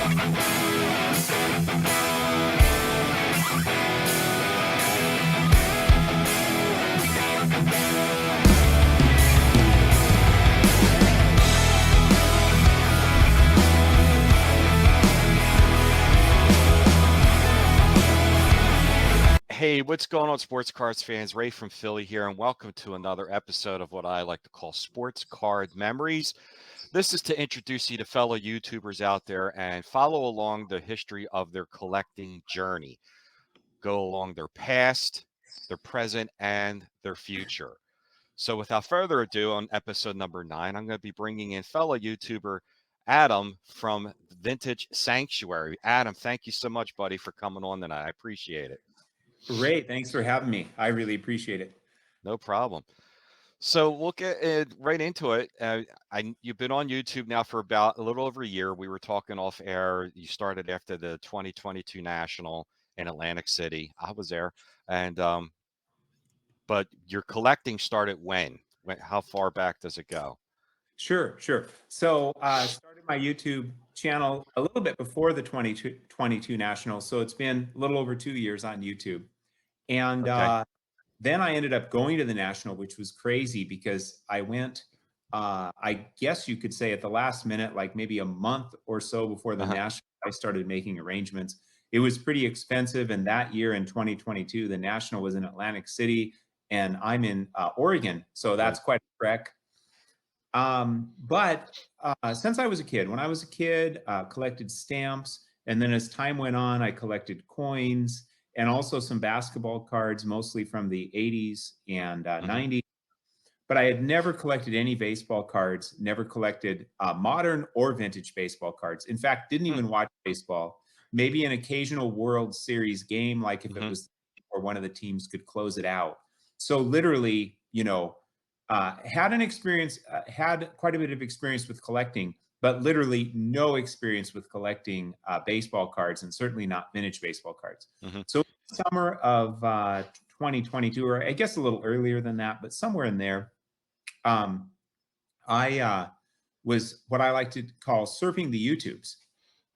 Hey, what's going on, sports cards fans? Ray from Philly here, and welcome to another episode of what I like to call Sports Card Memories. This is to introduce you to fellow YouTubers out there and follow along the history of their collecting journey. Go along their past, their present, and their future. So without further ado, on episode number 9, I'm going to be bringing in fellow YouTuber Adam from Vintage Sanctuary. Adam, thank you so much, buddy, for coming on tonight. I appreciate it. Ray, thanks for having me. I really appreciate it. No problem. So we'll get right into it. You've been on YouTube now for about a little over a year. We were talking off air. You started after the 2022 National in Atlantic City. I was there, and but your collecting started when? How far back does it go? Sure. So I started my YouTube channel a little bit before the 2022 National. So it's been a little over 2 years on YouTube. And Okay. then I ended up going to the National, which was crazy because I went, I guess you could say at the last minute, like maybe a month or so before the National, I started making arrangements. It was pretty expensive. And that year in 2022, the National was in Atlantic City and I'm in Oregon. So that's quite a trek. But since I was a kid, when I was a kid, collected stamps. And then as time went on, I collected coins and also some basketball cards, mostly from the 80s and 90s. But I had never collected any baseball cards, never collected modern or vintage baseball cards. In fact, didn't even watch baseball. Maybe an occasional World Series game, like if it was or one of the teams could close it out. So literally, had an experience, had quite a bit of experience with collecting, but literally no experience with collecting baseball cards, and certainly not vintage baseball cards. So summer of 2022, or I guess a little earlier than that, but somewhere in there, I was what I like to call surfing the YouTubes.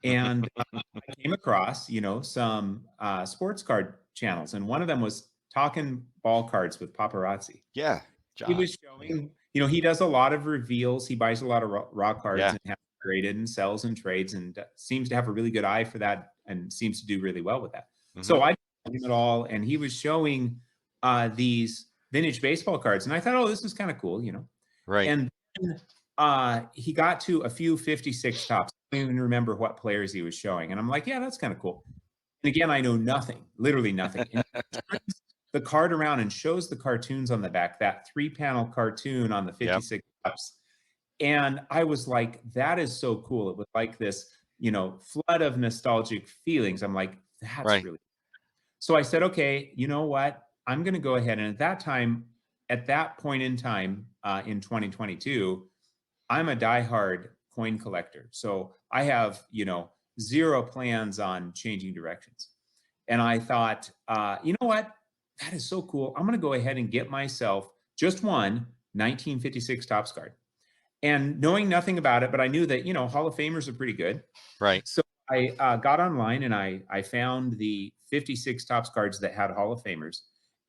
And I came across, some sports card channels, and one of them was Talking Ball Cards with Paparazzi. Yeah, He John. was showing, he does a lot of reveals. He buys a lot of raw cards and has graded and sells and trades, and seems to have a really good eye for that and seems to do really well with that. So I did him it all, and he was showing these vintage baseball cards, and I thought, oh, this is kind of cool, Right. And then, he got to a few 56 tops. I don't even remember what players he was showing, and I'm like, yeah, that's kind of cool. And again, I know nothing, literally nothing. And he turns the card around and shows the cartoons on the back, that 3-panel cartoon on the 56 tops. And I was like, that is so cool. It was like this, flood of nostalgic feelings. I'm like, that's really cool. So I said, okay, you know what? I'm going to go ahead. And at that point in time, in 2022, I'm a diehard coin collector. So I have, zero plans on changing directions. And I thought, you know what? That is so cool. I'm going to go ahead and get myself just one 1956 Topps card. And knowing nothing about it, but I knew that, Hall of Famers are pretty good. Right. So I got online and I found the 56 Topps cards that had Hall of Famers.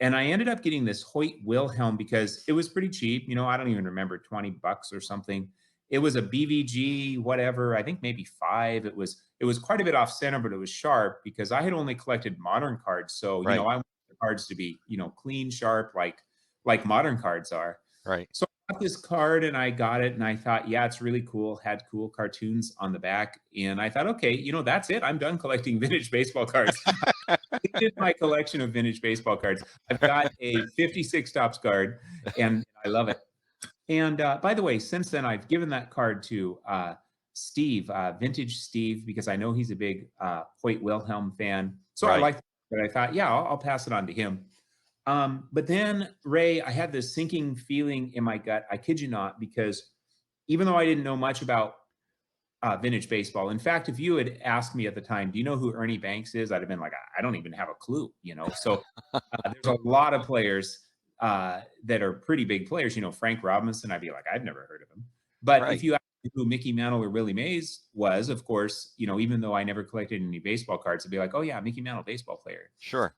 And I ended up getting this Hoyt Wilhelm because it was pretty cheap. I don't even remember, $20 or something. It was a BVG, whatever, I think maybe 5. It was quite a bit off center, but it was sharp because I had only collected modern cards. So, I want the cards to be, clean, sharp, like modern cards are. Right. So I got this card and I got it and I thought, yeah, it's really cool. Had cool cartoons on the back. And I thought, okay, that's it. I'm done collecting vintage baseball cards. I completed my collection of vintage baseball cards. I've got a 56 Topps card and I love it. And by the way, since then, I've given that card to Steve, Vintage Steve, because I know he's a big Hoyt Wilhelm fan. So I liked it, but I thought, yeah, I'll pass it on to him. But then, Ray, I had this sinking feeling in my gut. I kid you not, because even though I didn't know much about vintage baseball, in fact, if you had asked me at the time, do you know who Ernie Banks is? I'd have been like, I don't even have a clue, So there's a lot of players that are pretty big players. Frank Robinson, I'd be like, I've never heard of him. But if you ask who Mickey Mantle or Willie Mays was, of course, even though I never collected any baseball cards, I'd be like, oh yeah, Mickey Mantle, baseball player. Sure.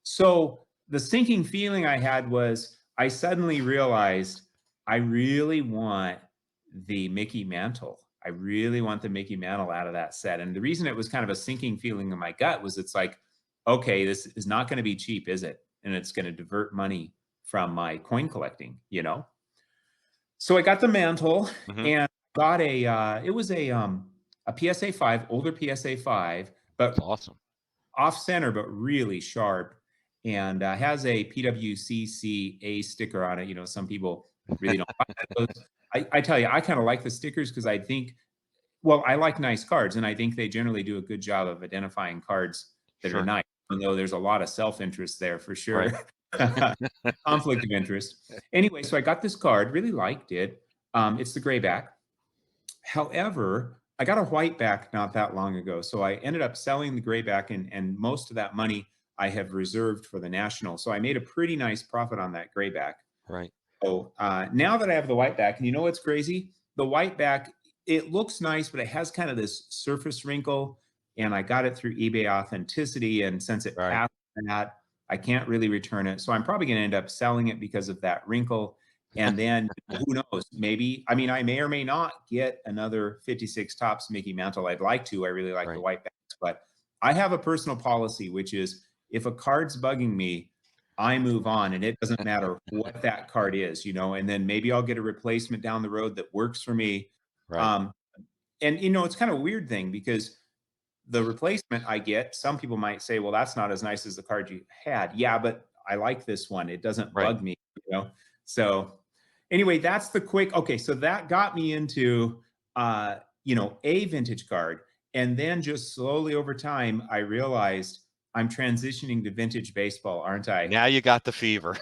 So the sinking feeling I had was I suddenly realized I really want the Mickey Mantle. I really want the Mickey Mantle out of that set. And the reason it was kind of a sinking feeling in my gut was it's like, okay, this is not going to be cheap, is it? And it's going to divert money from my coin collecting. So I got the Mantle Hmm. and got it was a PSA 5, older PSA 5, That's but awesome. off center, but really sharp, and has a PWCCA sticker on it. Some people really don't like those. I tell you, I kind of like the stickers because I think, well, I like nice cards, and I think they generally do a good job of identifying cards that are Sure. nice, even though there's a lot of self-interest there for Right. sure. Conflict of interest. Anyway, so I got this card, really liked it. It's the gray back. However, I got a white back not that long ago, so I ended up selling the gray back, and most of that money I have reserved for the national. So I made a pretty nice profit on that gray back. Right. So now that I have the white back, and you know what's crazy? The white back, it looks nice, but it has kind of this surface wrinkle. And I got it through eBay Authenticity, and since it Right. passed that, I can't really return it. So I'm probably going to end up selling it because of that wrinkle. And then who knows? Maybe, I mean, I may or may not get another 56 tops Mickey Mantle. I'd like to. I really like the Right. white backs, but I have a personal policy, which is if a card's bugging me, I move on, and it doesn't matter what that card is, and then maybe I'll get a replacement down the road that works for me. Right. Um, and it's kind of a weird thing because the replacement I get, some people might say, well, that's not as nice as the card you had. Yeah, but I like this one. It doesn't Right. bug me. So anyway, that's the quick. Okay, so that got me into a vintage card. And then just slowly over time, I realized I'm transitioning to vintage baseball, aren't I? Now you got the fever.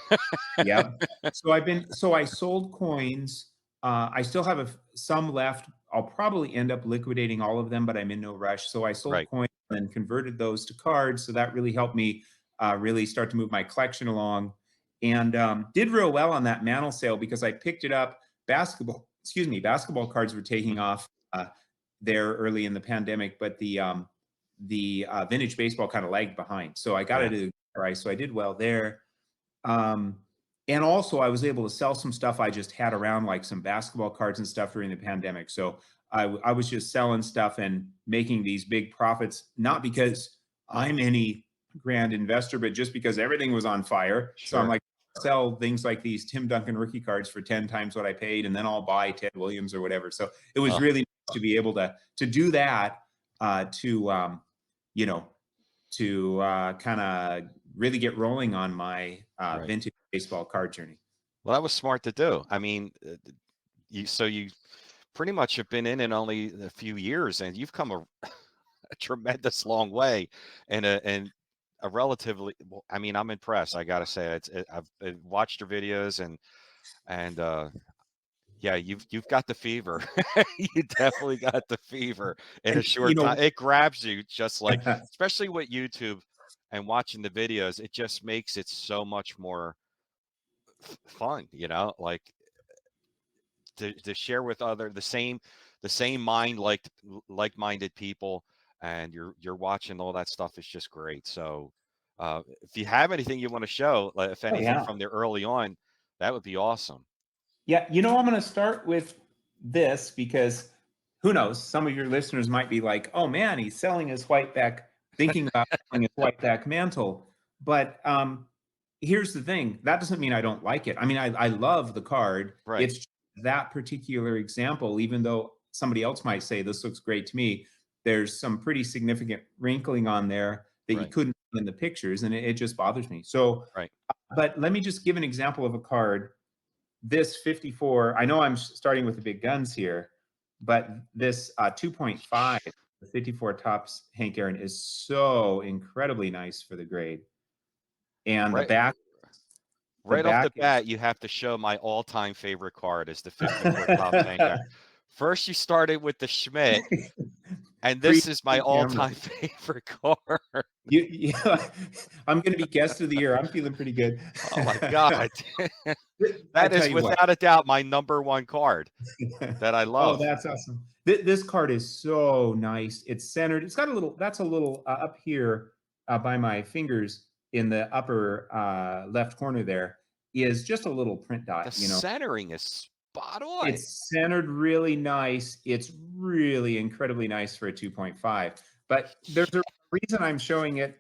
Yep. So I sold coins. I still have some left. I'll probably end up liquidating all of them, but I'm in no rush. So I sold Right. coins and converted those to cards. So that really helped me really start to move my collection along, and did real well on that Mantle sale because I picked it up. Basketball cards were taking Mhm. off there early in the pandemic, but the vintage baseball kind of lagged behind. So I got Yeah. it at a good price. So I did well there. Um, and also I was able to sell some stuff I just had around, like some basketball cards and stuff during the pandemic. So I was just selling stuff and making these big profits, not because I'm any grand investor, but just because everything was on fire. So I'm Sure. like, sell things like these Tim Duncan rookie cards for 10 times what I paid, and then I'll buy Ted Williams or whatever. So it was Oh, really nice to be able to do that, to you know, to kind of really get rolling on my right. vintage baseball card journey. Well, that was smart to do. I mean, you pretty much have been in it only a few years, and you've come a tremendous long way in a relatively. Well, I mean, I'm impressed. I gotta say, I've watched your videos and yeah, you've got the fever. You definitely got the fever in a And short time. It grabs you just like, especially with YouTube and watching the videos, it just makes it so much more fun, like to share with other the same like-minded people, and you're watching all that stuff is just great. So if you have anything you want to show, like if oh anything yeah, from there early on, that would be awesome. yeah. I'm going to start with this because who knows? Some of your listeners might be like, "Oh man, he's selling his whiteback, thinking about selling his whiteback Mantle." But here's the thing: that doesn't mean I don't like it. I mean, I love the card. Right. It's that particular example, even though somebody else might say this looks great to me, there's some pretty significant wrinkling on there that you Right. couldn't see in the pictures, and it just bothers me. So, Right. but let me just give an example of a card. This 54, I know I'm starting with the big guns here, but this 2.5, the 54 tops Hank Aaron is so incredibly nice for the grade. And the Right. back, the Right off the back is bat, you have to show my all-time favorite card is the 54 Topps Sanctuary. First, you started with the Schmidt, and pre this is my camera. all-time favorite card. I'm going to be guest of the year. I'm feeling pretty good. Oh my God. I That tell is you what. without a doubt my number one card that I Oh, love. that's awesome. This card is so nice. It's centered. It's got a little, that's a little up here by my fingers in the upper left corner there is just a little print The dot, centering is spot on. It's centered really nice. It's really incredibly nice for a 2.5. But there's a reason I'm showing it,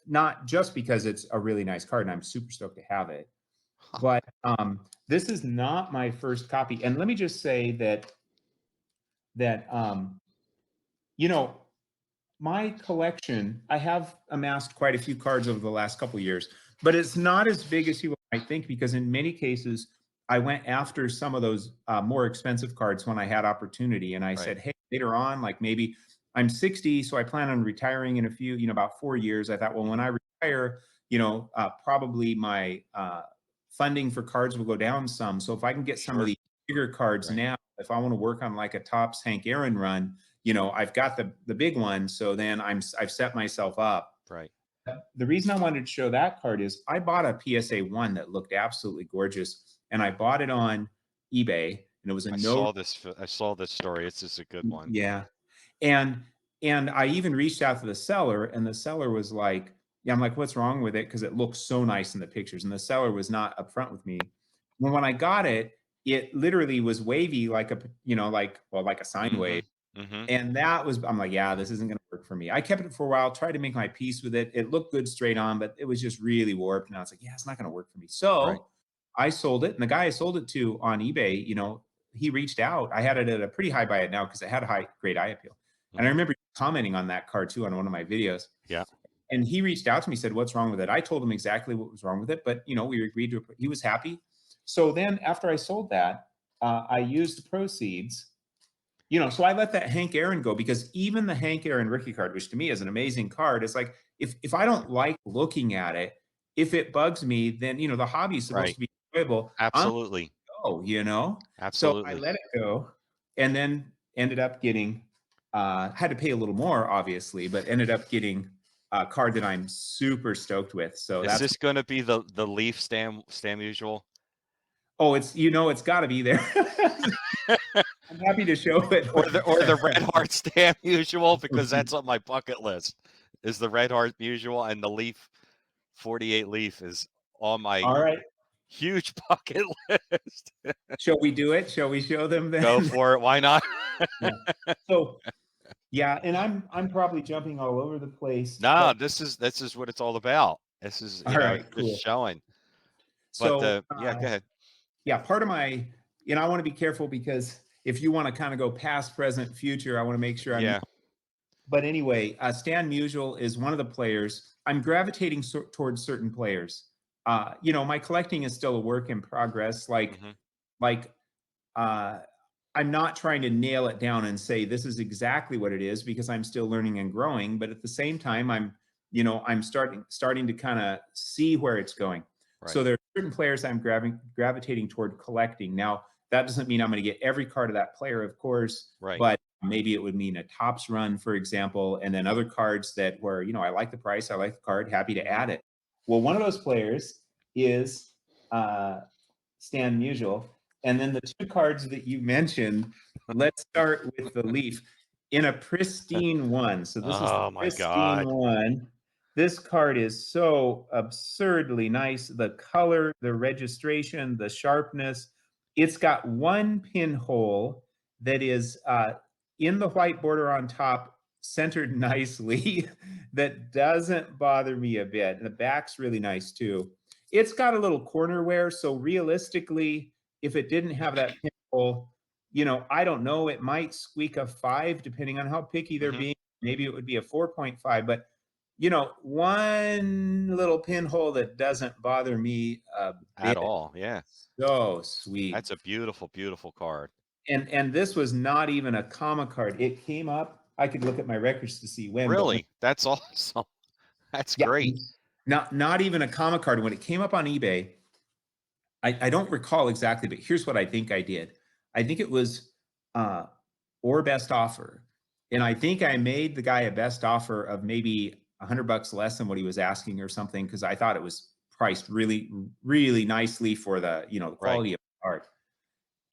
not just because it's a really nice card and I'm super stoked to have it, but this is not my first copy. And let me just say that my collection, I have amassed quite a few cards over the last couple of years, but it's not as big as you might think, because in many cases I went after some of those more expensive cards when I had opportunity, and I Right. said, hey, later on, like maybe I'm 60, so I plan on retiring in a few, about 4 years. I thought, well, when I retire, probably my funding for cards will go down some. So if I can get some of Sure. the bigger cards Right. now, if I want to work on like a Topps Hank Aaron run, I've got the big one, so then I've set myself up. Right. The reason I wanted to show that card is I bought a PSA 1 that looked absolutely gorgeous, and I bought it on eBay, and it was a no. I saw this story. It's just a good one. Yeah. And I even reached out to the seller, and the seller was like, yeah, I'm like, what's wrong with it? Because it looks so nice in the pictures. And the seller was not upfront with me. When I got it, it literally was wavy, like like a sine wave. Mm-hmm. Mm-hmm. And I'm like, yeah, this isn't going to work for me. I kept it for a while, tried to make my peace with it. It looked good straight on, but it was just really warped. And I was like, yeah, it's not going to work for me. Right. So I sold it. And the guy I sold it to on eBay, he reached out. I had it at a pretty high buy it now because it had great eye appeal. And I Mm-hmm. remember commenting on that card too on one of my videos. Yeah. And he reached out to me, said, what's wrong with it? I told him exactly what was wrong with it, but we agreed to, he was happy. So then after I sold that, I used the proceeds, so I let that Hank Aaron go, because even the Hank Aaron rookie card, which to me is an amazing card, is like, if I don't like looking at it, if it bugs me, then, the hobby is supposed Right. to be enjoyable. I'm Absolutely. go. So I Absolutely. let it go, and then ended up getting, had to pay a little more, obviously, but ended up getting a card that I'm super stoked with. So Is that's, this going to be the Leaf Stam Usual? oh, it's got to be there. I'm happy to show it. or the Red Heart Stam Usual, because that's on my bucket list. Is the Red Heart Usual, and the Leaf 48 Leaf is on my All right. huge bucket list. Shall we do it? Shall we show them then? Go for it. Why not? Yeah. So yeah, and I'm probably jumping all over the place. No, But this is what it's all about. This is, all right, just cool. showing. But So yeah, go ahead. yeah, part of my, I want to be careful, because if you want to kind of go past, present, future, I want to make sure I'm. Yeah. But anyway, Stan Musial is one of the players. I'm gravitating towards certain players. My collecting is still a work in progress. Mm-hmm. Like I'm not trying to nail it down and say this is exactly what it is, because I'm still learning and growing. But at the same time, I'm starting to kind of see where it's going. Right. So there are certain players I'm gravitating toward collecting. Now, that doesn't mean I'm going to get every card of that player, of course, Right. but maybe it would mean a Topps run, for example, and then other cards that where, I like the price, I like the card, happy to add it. Well, one of those players is Stan Musial. And then the two cards that you mentioned, let's start with the Leaf in a pristine one. So this is the Oh my pristine God. one. This card is so absurdly nice. The color, the registration, the sharpness. It's got one pinhole that is in the white border on top, centered nicely, that doesn't bother me a bit. And the back's really nice too. It's got a little corner wear, so realistically, if it didn't have that pinhole, I don't know, it might squeak a 5 depending on how picky they're Mm-hmm. being. Maybe it would be a 4.5, but one little pinhole that doesn't bother me a At bit. all. Yeah. So sweet. That's a beautiful, beautiful card. And this was not even a comma card. It came up. I could look at my records to see when. Really? That's awesome. That's Yeah, great. not even a comma card. When it came up on eBay, I don't recall exactly, but here's what I think I did. I think it was or best offer. And I think I made the guy a best offer of maybe $100 less than what he was asking or something, because I thought it was priced really, really nicely for the, the Right. quality of the card.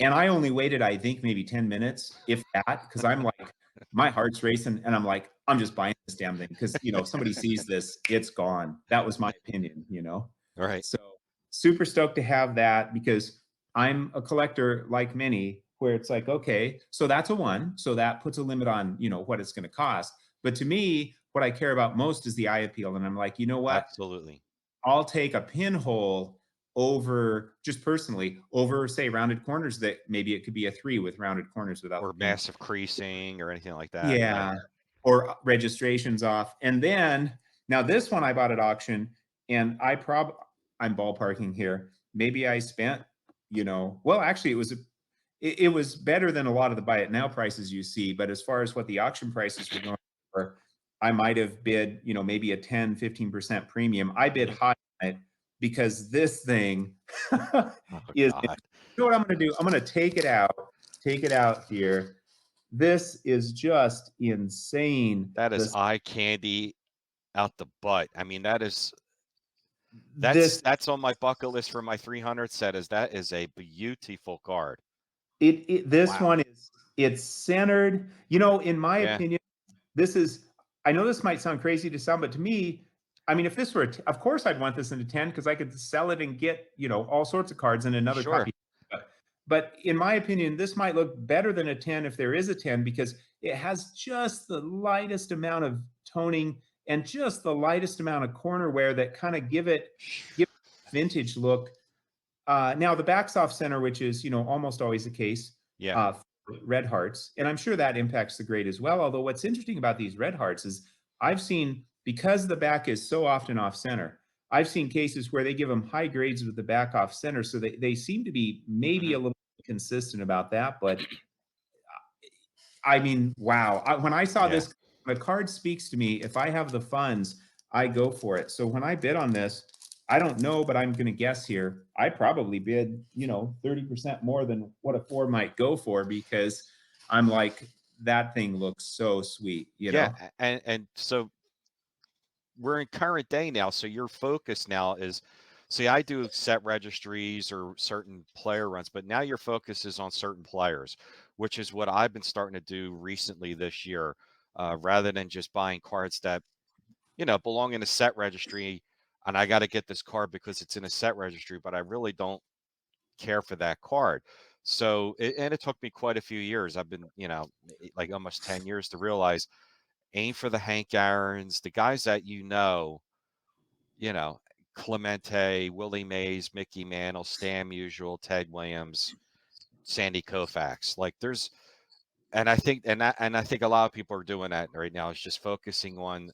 And I only waited, I think, maybe 10 minutes, if that, because I'm like, my heart's racing, and I'm like, I'm just buying this damn thing because, if somebody sees this, it's gone. That was my opinion. Right. So super stoked to have that, because I'm a collector like many, where it's like, okay, so that's a one. So that puts a limit on, what it's going to cost. But to me, what I care about most is the eye appeal. And I'm like, you know what? Absolutely. I'll take a pinhole over, just personally, over, say, rounded corners, that maybe it could be a 3 with rounded corners without Or the pinhole. massive creasing or anything like that. Right. Yeah. Or registrations off. And then, now this one I bought at auction, and I'm ballparking here. Maybe I spent, well, actually it was better than a lot of the buy it now prices you see. But as far as what the auction prices were going for, I might have bid, maybe a 10-15% premium. I bid Mhm. high on it, because this thing Oh is, God. what I'm going to do. I'm going to take it out here. This is just insane. That is This eye candy out the butt. I mean, this that's on my bucket list for my 300 set. That is a beautiful card. this Wow. one it's centered. In my Yeah. opinion, this is, I know this might sound crazy to some, but to me, I mean, if this were, of course I'd want this in a 10, because I could sell it and get, all sorts of cards and another Sure. copy. But in my opinion, this might look better than a 10 if there is a 10, because it has just the lightest amount of toning and just the lightest amount of corner wear that kind of give it a vintage look. Now the back's off center, which is, almost always the case Yeah. for red hearts. And I'm sure that impacts the grade as well. Although what's interesting about these red hearts is, I've seen, because the back is so often off center, I've seen cases where they give them high grades with the back off center. So they seem to be maybe Hmm. a little consistent about that. But I mean, wow. When I saw Yeah. this, the card speaks to me. If I have the funds, I go for it. So when I bid on this, I don't know, but I'm going to guess here. I probably bid, 30% more than what a 4 might go for, because I'm like, that thing looks so sweet. Yeah. And so we're in current day now. So your focus now is, see, I do set registries or certain player runs, but now your focus is on certain players, which is what I've been starting to do recently this year, rather than just buying cards that, belong in a set registry. And I got to get this card because it's in a set registry, but I really don't care for that card. So, and it took me quite a few years. I've been, like almost 10 years to realize, aim for the Hank Aaron's, the guys that you know, Clemente, Willie Mays, Mickey Mantle, Stan Musial, Ted Williams, Sandy Koufax. Like and I think a lot of people are doing that right now, is just focusing on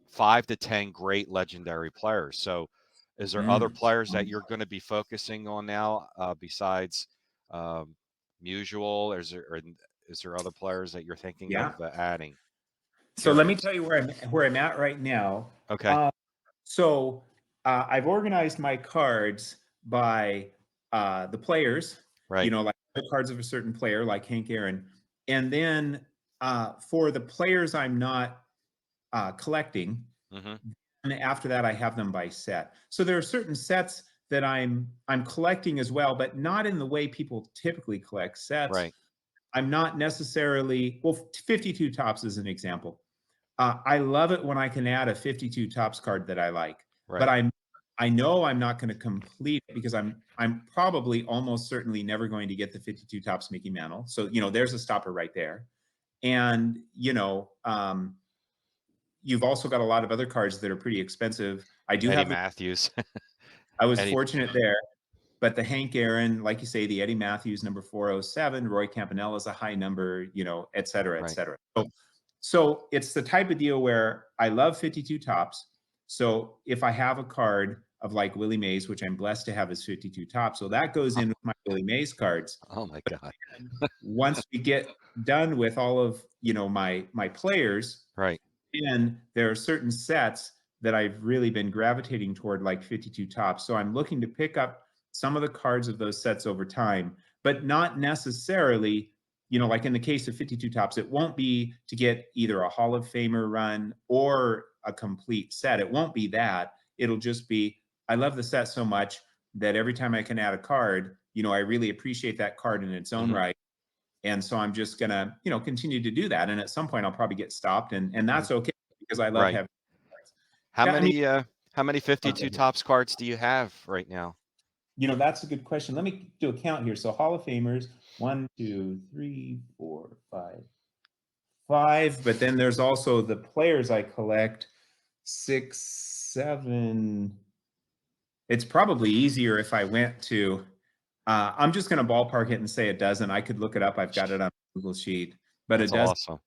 5 to 10 great legendary players. So is there other Mm. players that you're going to be focusing on now, besides um, Musial? Is there other players that you're thinking Yeah. of adding? So let me Curious. tell you where I'm at right now. Okay. Uh, so I've organized my cards by the players, Right. like the cards of a certain player, like Hank Aaron. And then for the players I'm not collecting, Hmm. and after that I have them by set. So there are certain sets that I'm collecting as well, but not in the way people typically collect sets. Right. I'm not necessarily, well, 52 tops is an example. I love it when I can add a 52 tops card that I like, but Right. I know I'm not going to complete it, because I'm probably almost certainly never going to get the 52 tops Mickey Mantle. So there's a stopper right there. And you've also got a lot of other cards that are pretty expensive. I do Eddie have Matthews. I was Eddie. fortunate there, but the Hank Aaron, like you say, the Eddie Matthews number 407, Roy Campanella is a high number, et cetera, et Right. cetera. So it's the type of deal where I love 52 tops. So if I have a card of like Willie Mays, which I'm blessed to have as 52 tops, so that goes in with my Willie Mays cards. Oh my God. And once we get done with all of my players, Right. and there are certain sets that I've really been gravitating toward, like 52 tops. So I'm looking to pick up some of the cards of those sets over time, but not necessarily like in the case of 52 Tops, it won't be to get either a Hall of Famer run or a complete set. It won't be that. It'll just be, I love the set so much that every time I can add a card, I really appreciate that card in its own Hmm. right. And so I'm just gonna, continue to do that. And at some point I'll probably get stopped, and Hmm. that's okay because I love Right. having cards. How Yeah, I mean, many how many 52 Tops cards do you have right now? that's a good question. Let me do a count here. So Hall of Famers, 1, 2, 3, 4, 5. But then there's also the players I collect, 6, 7. It's probably easier if I went to, I'm just going to ballpark it and say a dozen. I could look it up. I've got it on Google Sheet, but a That's dozen awesome.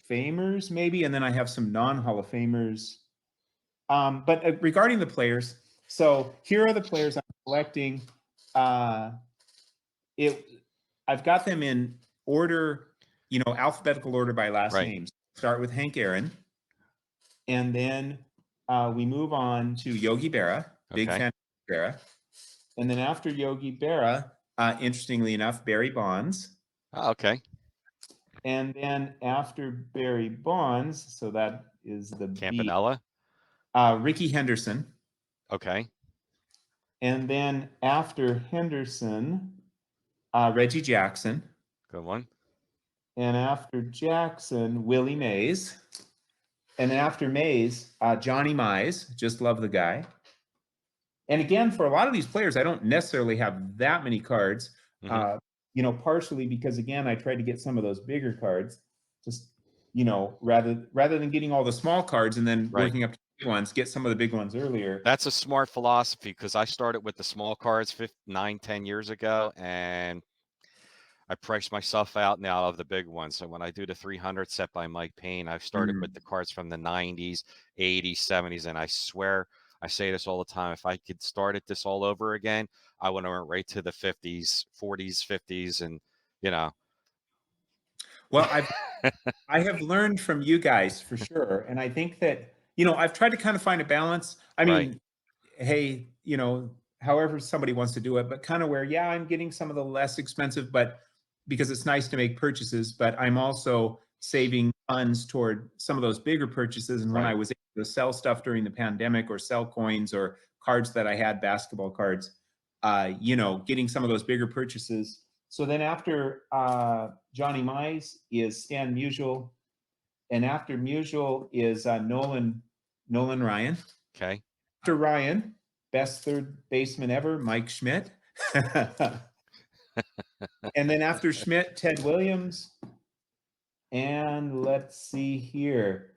Famers maybe, and then I have some non-Hall of Famers. But regarding the players, so here are the players I'm collecting. Uh, it I've got them in order, alphabetical order by last Right. names. Start with Hank Aaron, and then we move on to Yogi Berra. Big Okay. fan of Berra. And then after Yogi Berra, interestingly enough, Barry Bonds. Oh, okay. And then after Barry Bonds, so that is the B, Campanella. Ricky Henderson. Okay. And then after Henderson, Reggie Jackson. Good one. And after Jackson, Willie Mays. And then after Mays, Johnny Mize. Just love the guy. And again, for a lot of these players, I don't necessarily have that many cards. Hmm. Partially because again, I tried to get some of those bigger cards, just rather than getting all the small cards and then Right. working up to the big ones, get some of the big ones earlier. That's a smart philosophy because I started with the small cards 9, 10 years ago, and I priced myself out now of the big ones. So when I do the 300 set by Mike Payne, I've started with Mm. the cards from the 90s, 80s, 70s, and I swear I say this all the time. If I could start it this all over again, I would have went right to the 50s, 40s, 50s, and you know, Well, I have learned from you guys for sure, and I think that I've tried to kind of find a balance. I right, mean, hey, however somebody wants to do it, but kind of where, yeah, I'm getting some of the less expensive, but because it's nice to make purchases, but I'm also saving funds toward some of those bigger purchases. And when I right. was able to sell stuff during the pandemic or sell coins or cards that I had, basketball cards, getting some of those bigger purchases. So then after Johnny Mize is Stan Musial, and after Musial is Nolan Ryan. Okay. After Ryan, best third baseman ever, Mike Schmidt. And then after Schmidt, Ted Williams. And let's see here.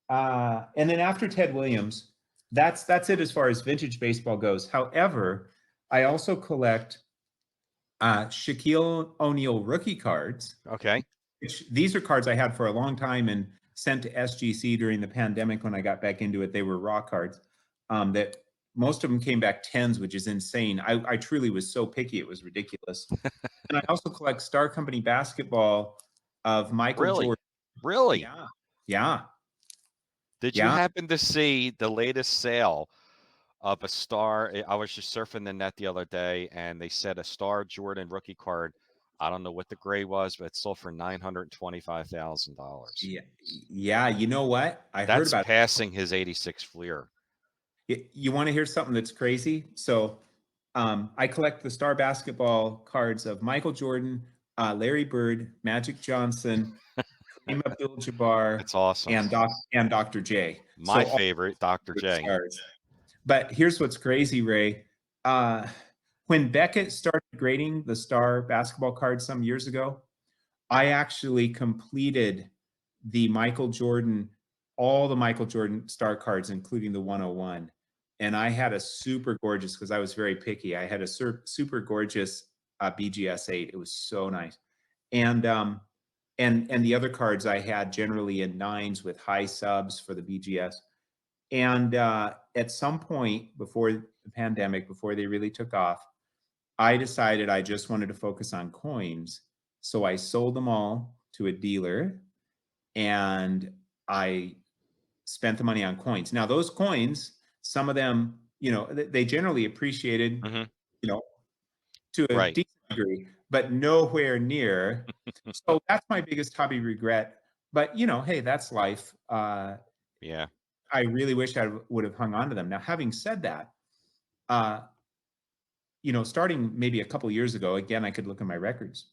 And then after Ted Williams, that's it as far as vintage baseball goes. However, I also collect Shaquille O'Neal rookie cards. Okay. These are cards I had for a long time and sent to SGC during the pandemic when I got back into it. They were raw cards that most of them came back tens, which is insane. I truly was so picky. It was ridiculous. And I also collect Star Company basketball of Michael Really, Jordan. really. Yeah. Yeah. Did you Yeah. happen to see the latest sale of a star? I was just surfing the net the other day, and they said a Star Jordan rookie card. I don't know what the grade was, but it sold for $925,000. Yeah. Yeah. You know what? I heard That's about passing his 86 Fleer. it. You want to hear something that's crazy? So I collect the Star basketball cards of Michael Jordan, Larry Bird, Magic Johnson, Kareem Abdul-Jabbar, It's awesome. and Dr. J. My So all favorite, Dr. the J. stars. But here's what's crazy, Ray. Uh, when Beckett started grading the Star basketball cards some years ago, I actually completed the Michael Jordan, all the Michael Jordan Star cards, including the 101. And I had a super gorgeous, because I was very picky. I had a super gorgeous BGS 8. It was so nice. And the other cards I had generally in nines with high subs for the BGS. And at some point before the pandemic, before they really took off, I decided I just wanted to focus on coins. So I sold them all to a dealer and I spent the money on coins. Now, those coins, some of them, they generally appreciated, Hmm. you know, to a Right. decent degree. but nowhere near. So that's my biggest hobby regret. But hey, that's life. Yeah. I really wish I would have hung on to them. Now, having said that, uh, starting maybe a couple years ago, again, I could look at my records.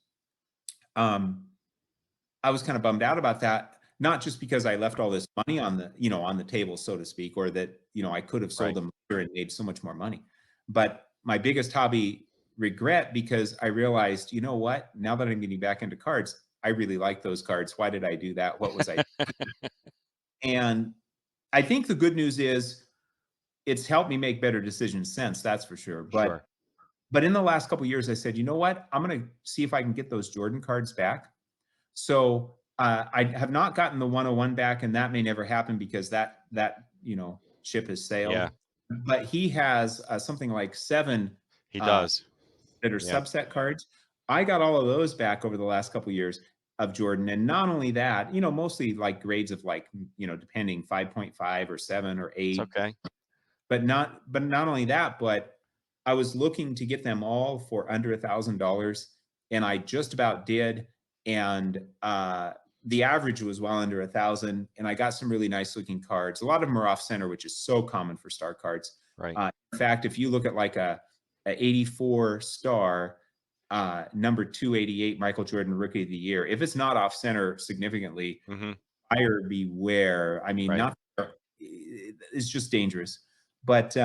Um, I was kind of bummed out about that, not just because I left all this money on the table, so to speak, or that, I could have sold Right. them later and made so much more money. But my biggest hobby regret, because I realized, you know what, now that I'm getting back into cards, I really like those cards. Why did I do that? What was I? And I think the good news is it's helped me make better decisions since, that's for sure. But Sure. but in the last couple of years, I said, you know what, I'm going to see if I can get those Jordan cards back. So I have not gotten the 101 back, and that may never happen because that ship has sailed. Yeah. But he has something like 7 He uh, does. that are Yeah. subset cards. I got all of those back over the last couple of years of Jordan, and not only that, mostly like grades of like depending 5.5 or 7 or It's 8, okay. but not only that, but I was looking to get them all for under $1,000, and I just about did. And the average was well under 1,000, and I got some really nice looking cards. A lot of them are off center, which is so common for star cards. Right. In fact, if you look at like a 84 star, number 288, Michael Jordan Rookie of the Year, if it's not off center significantly, Hmm. buyer beware. I mean, Right. not it's just dangerous. But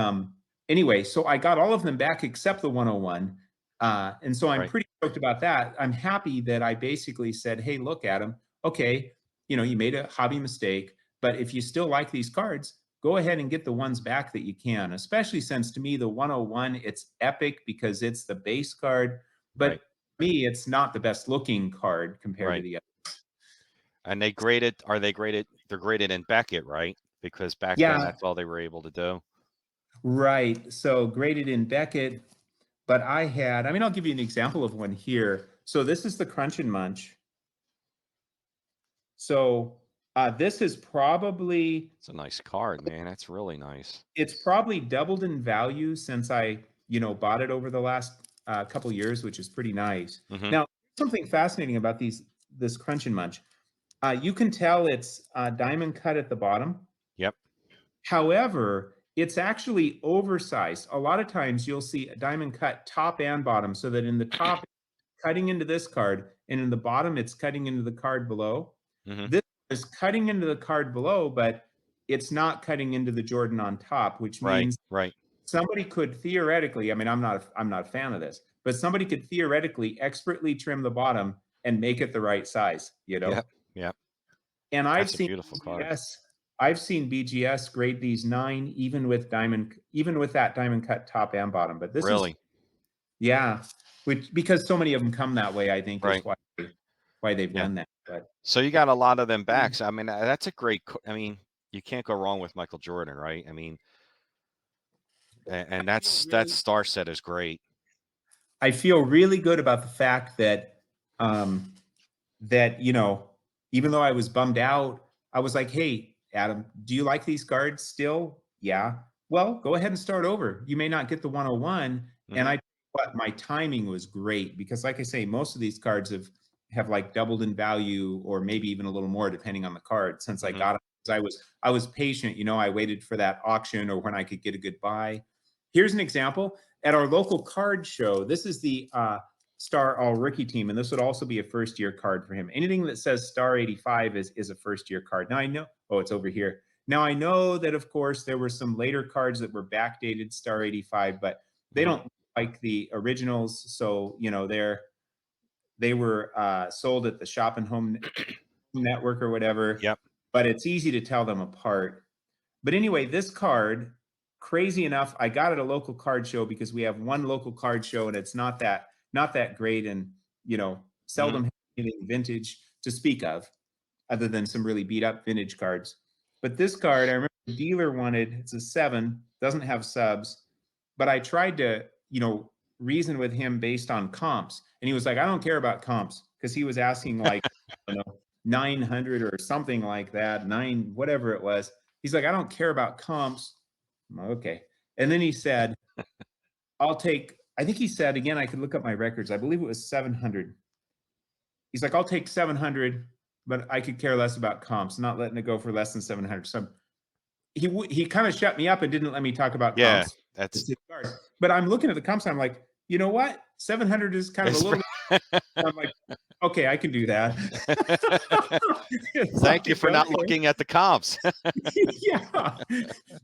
anyway, so I got all of them back except the 101. And so I'm Right. pretty stoked about that. I'm happy that I basically said, hey, look, Adam, okay, you made a hobby mistake, but if you still like these cards, go ahead and get the ones back that you can, especially since to me, the 101, it's epic because it's the base card. Right. But me, it's not the best looking card compared to Right. the other. And they graded, are they graded? They're graded in Beckett, right? Because back then Yeah, that's all they were able to do. right. So graded in Beckett, but I'll give you an example of one here. So this is the Crunch and Munch. So this is probably, It's a nice card, man. That's really nice. it's probably doubled in value since I, bought it over the last couple years, which is pretty nice. Hmm. Now, something fascinating about this Crunch and Munch. You can tell it's diamond cut at the bottom. Yep. However, it's actually oversized. A lot of times you'll see a diamond cut top and bottom, so that in the top, it's cutting into this card, and in the bottom, it's cutting into the card below. Hmm. This is cutting into the card below, but it's not cutting into the Jordan on top, which Right. means Right. somebody could theoretically, I'm not a fan of this, but somebody could theoretically expertly trim the bottom and make it the right size, Yep. Yep. And That's a beautiful card. I've seen BGS grade these 9 even with that diamond cut top and bottom. But this is, Really. yeah, which, because so many of them come that way, I think is Right. why they've Yeah. done that. But So you got a lot of them back. So, I mean, that's a great. I mean, you can't go wrong with Michael Jordan, right? I mean, and I feel that really star set is great. I feel really good about the fact that um that, even though I was bummed out, I was like, hey, Adam, do you like these cards still? Yeah. Well, go ahead and start over. You may not get the 101. And Hmm. but my timing was great because, like I say, most of these cards have like doubled in value or maybe even a little more depending on the card since I Hmm. got it. 'Cause I was patient, I waited for that auction or when I could get a good buy. Here's an example at our local card show. This is the Star All Rookie Team, and this would also be a first year card for him. Anything that says Star 85 is a first year card. Now I know, oh, it's over here. Now I know that of course there were some later cards that were backdated Star 85, but they Hmm. don't like the originals. So, they were sold at the Shop and Home Network or whatever, Yep. but it's easy to tell them apart. But anyway, this card, crazy enough, I got at a local card show because we have one local card show and it's not that great, and Hmm. seldom have anything vintage to speak of other than some really beat up vintage cards. But this card, I remember the dealer wanted, it's a 7, doesn't have subs, but I tried to, reason with him based on comps. And he was like, I don't care about comps, because he was asking like, I don't know, 900 or something like that, 9, whatever it was. He's like, I don't care about comps. Okay. And then he said, I'll take I think he said, again, I could look up my records. I believe it was 700. He's like, I'll take 700, but I could care less about comps, not letting it go for less than 700. So he kind of shut me up and didn't let me talk about Yeah, comps. that's But I'm looking at the comps and I'm like, you know what? 700 is kind of a little bit. I'm like, okay, I can do that. Thank you like, for not okay. looking at the comps. Yeah.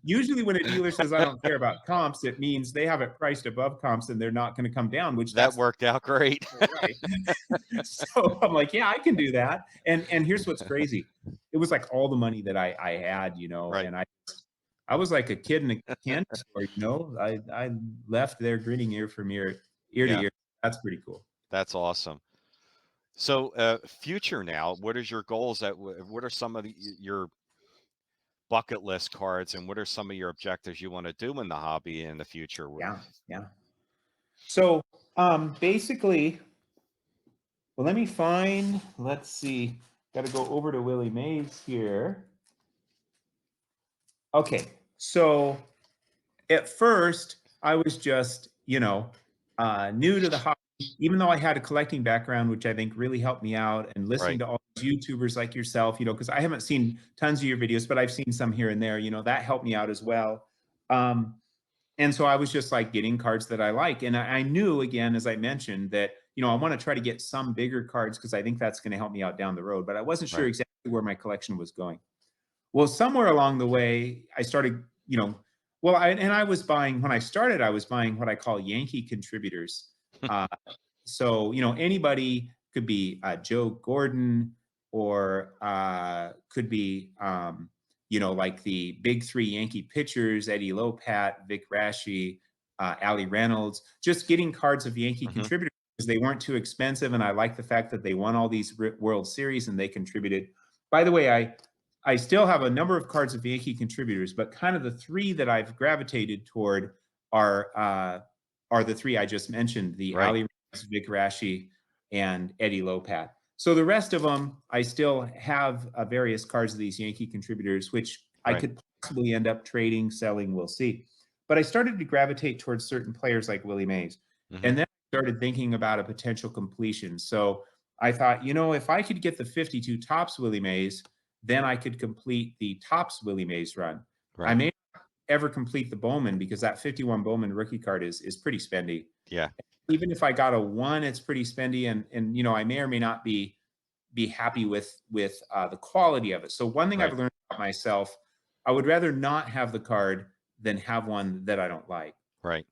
Usually when a dealer says I don't care about comps, it means they have it priced above comps and they're not going to come down, which That that's worked out great. right. So I'm like, yeah, I can do that. And here's what's crazy. It was like all the money that I had, you know, Right. and I was like a kid in a candy store, you know. I left there grinning ear from ear to Yeah, ear. That's pretty cool. that's awesome. So, future now, what is your goals? What are some of your bucket list cards, and what are some of your objectives you want to do in the hobby in the future? Yeah, yeah. So basically, well, let me find, let's see. Got to go over to Willie Mays here. Okay, so at first I was just, you know, new to the hobby, even though I had a collecting background, which I think really helped me out, and listening Right. to all these YouTubers like yourself, you know, because I haven't seen tons of your videos, but I've seen some here and there, you know, that helped me out as well. And so I was just like getting cards that I like. And I knew, again, as I mentioned, that, you know, I want to try to get some bigger cards because I think that's going to help me out down the road, but I wasn't sure Right. exactly where my collection was going. Well, somewhere along the way, I started, you know, well, I was buying, when I started, I was buying what I call Yankee contributors. Uh, so, you know, anybody could be Joe Gordon or could be, you know, like the big three Yankee pitchers, Eddie Lopat, Vic Raschi, Ali Reynolds, just getting cards of Yankee Hmm. contributors because they weren't too expensive. And I like the fact that they won all these World Series and they contributed. By the way, I still have a number of cards of Yankee contributors, but kind of the three that I've gravitated toward are the three I just mentioned: the Right. Ali, Vic Raschi, and Eddie Lopat. So the rest of them, I still have various cards of these Yankee contributors, which I Right. could possibly end up trading, selling. We'll see. But I started to gravitate towards certain players like Willie Mays, Hmm. and then I started thinking about a potential completion. So I thought, you know, if I could get the 52 tops Willie Mays, then I could complete the tops Willie Mays run. I Right. may not ever complete the Bowman because that 51 Bowman rookie card is pretty spendy. Yeah. Even if I got a one, it's pretty spendy, and you know, I may or may not be happy with the quality of it. So one thing I've Right. learned about myself, I would rather not have the card than have one that I don't like. Right.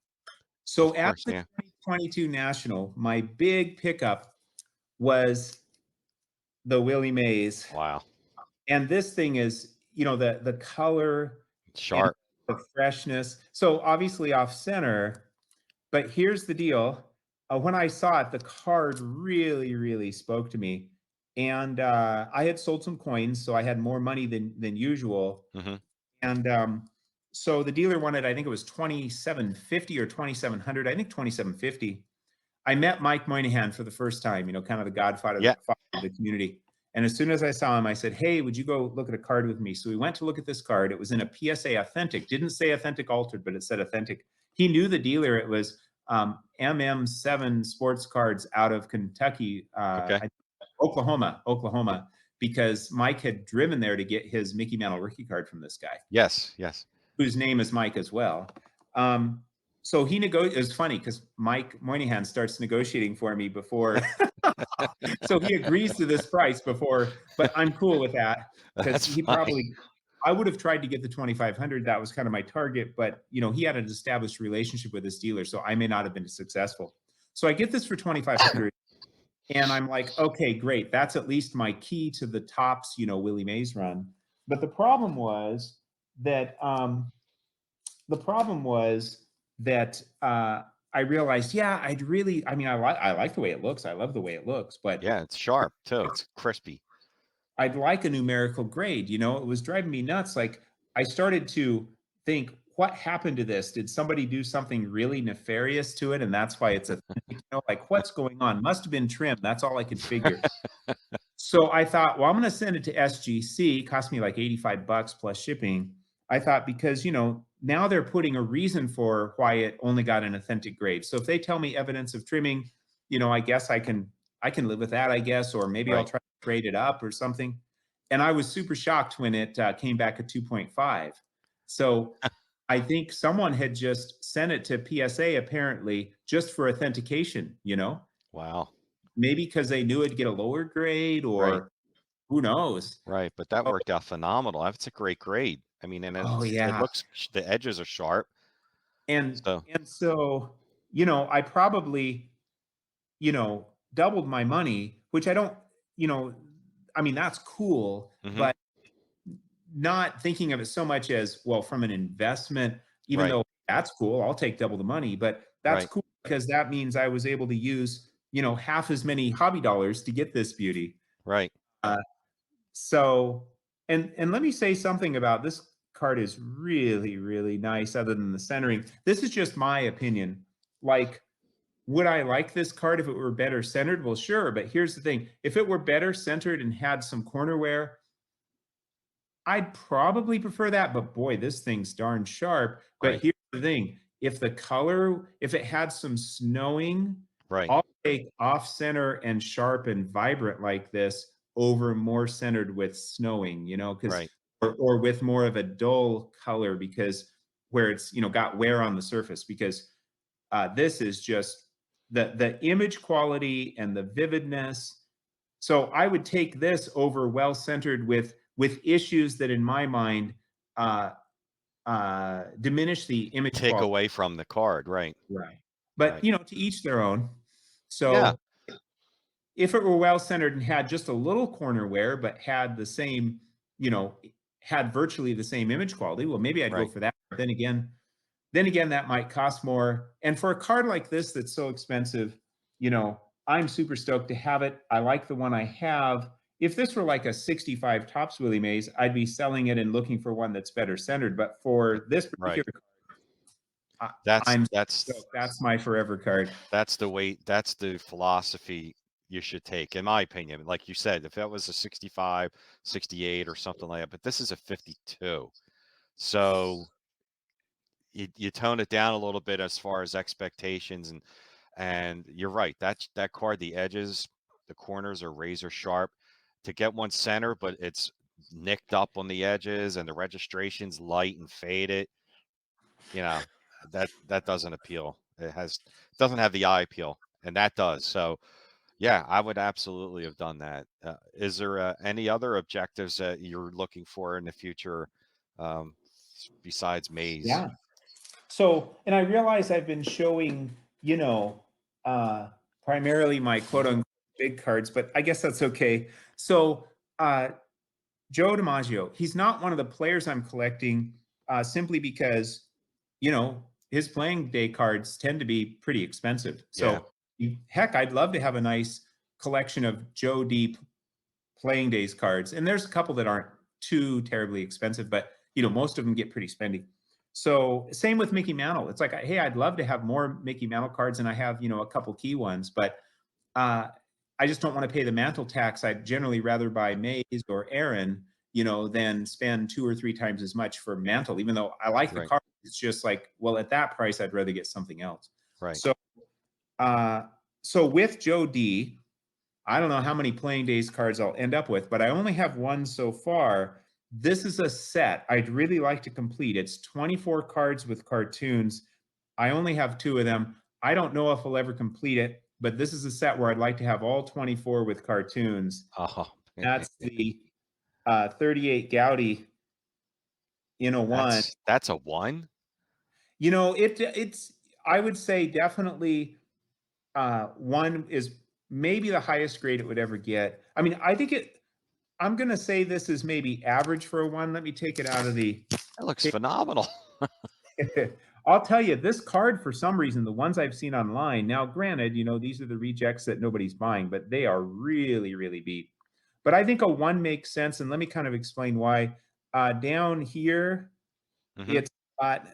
So Of at course. the Yeah. 2022 National, my big pickup was the Willie Mays. Wow. And this thing is, you know, the color and Sharp. the freshness. So obviously off center, but here's the deal. When I saw it, the card really, really spoke to me. And I had sold some coins, so I had more money than usual. Hmm. And so the dealer wanted, I think it was 2750 or 2700. I think 2750. I met Mike Moynihan for the first time, you know, kind of the godfather Yeah. of the community. And as soon as I saw him, I said, hey, would you go look at a card with me? So we went to look at this card. It was in a PSA authentic, didn't say authentic altered, but it said authentic. He knew the dealer. It was MM7 Sports Cards out of Kentucky, Okay. Oklahoma, because Mike had driven there to get his Mickey Mantle rookie card from this guy, Yes. Yes. whose name is Mike as well. So he it was funny because Mike Moynihan starts negotiating for me before. So he agrees to this price before, but I'm cool with that because That's he funny. probably, I would have tried to get the 2,500. That was kind of my target, but you know, he had an established relationship with this dealer, so I may not have been successful. So I get this for 2,500 and I'm like, okay, great. That's at least my key to the tops, you know, Willie Mays run. But the problem was that, I realized, yeah, I mean, I like the way it looks. I love the way it looks, but Yeah. It's sharp too. It's crispy. I'd like a numerical grade. You know, it was driving me nuts. Like I started to think, what happened to this? Did somebody do something really nefarious to it? And that's why it's you know, like what's going on? Must have been trim. That's all I could figure. So I thought, well, I'm going to send it to SGC. It cost me like $85 plus shipping. I thought because, you know, now they're putting a reason for why it only got an authentic grade. So if they tell me evidence of trimming, I guess I can live with that, I guess, or maybe I'll Right. try to grade it up or something. And I was super shocked when it came back at 2.5. So I think someone had just sent it to PSA apparently just for authentication, Wow. maybe because they knew it'd get a lower grade Right. or who knows. Right. But that Oh, worked out phenomenal. That's a great grade. I mean, and oh it yeah. looks the edges are sharp. And So, and so, I probably, doubled my money, which I don't, you know, I mean, that's cool, hmm but not thinking of it so much as, well, from an investment, even right. though that's cool, I'll take double the money, but that's Right. cool because that means I was able to use, half as many hobby dollars to get this beauty. Right. Uh, so, and let me say something about this card is really, really nice other than the centering. This is just my opinion. Like, would I like this card if it were better centered? Well, sure, but here's the thing. If it were better centered and had some corner wear, I'd probably prefer that, but boy, this thing's darn sharp. But Right. here's the thing, if it had some snowing, Right. I'll take off center and sharp and vibrant like this over more centered with snowing, because Right. or with more of a dull color because where it's, got wear on the surface because this is just the image quality and the vividness. So I would take this over well centered with issues that in my mind uh, diminish the image Take quality. away from the card. Right. Right. But Right. to each their own. Yeah. So if it were well centered and had just a little corner wear, but had the same, you know, had virtually the same image quality, well, maybe I'd go Right. for that. But then again, that might cost more. And for a card like this that's so expensive, I'm super stoked to have it. I like the one I have. If this were like a 65 tops Willie Mays, I'd be selling it and looking for one that's better centered. But for this Right. particular card, That's I'm that's stoked. That's my forever card. that's the way. That's the philosophy you should take, in my opinion. Like you said, if that was a 65, 68, or something like that, but this is a 52. So you tone it down a little bit as far as expectations, and you're right. That card, the edges, the corners are razor sharp. To get one center, but it's nicked up on the edges and the registration's light and faded, you know, that doesn't appeal. Doesn't have the eye appeal, and that does. So yeah, I would absolutely have done that. Is there any other objectives that you're looking for in the future, um, besides Maze? Yeah. So, and I realize I've been showing, uh, primarily my quote unquote big cards, but I guess that's okay. So, Joe DiMaggio, he's not one of the players I'm collecting simply because, his playing day cards tend to be pretty expensive. Yeah. So, heck, I'd love to have a nice collection of Joe D playing days cards. And there's a couple that aren't too terribly expensive, but, most of them get pretty spendy. So, same with Mickey Mantle. It's like, hey, I'd love to have more Mickey Mantle cards, and I have, a couple key ones, but uh, I just don't want to pay the mantle tax. I'd generally rather buy Maze or Aaron, than spend 2 or 3 times as much for mantle. Even though I like the Right. card, it's just like, well, at that price, I'd rather get something else. Right. So, uh, so with Joe D, I don't know how many playing days cards I'll end up with, but I only have one so far. This is a set I'd really like to complete. It's 24 cards with cartoons. I only have two of them. I don't know if I'll ever complete it, but this is a set where I'd like to have all 24 with cartoons. Oh, That's the 38 Gaudy in a one. that's a one. It's I would say definitely one is maybe the highest grade it would ever get. I mean, I'm gonna say this is maybe average for a one. Let me take it out of the. That looks phenomenal. I'll tell you, this card, for some reason, the ones I've seen online. Now, granted, these are the rejects that nobody's buying, but they are really, really beat. But I think a one makes sense, and let me kind of explain why. Down here, hmm it's got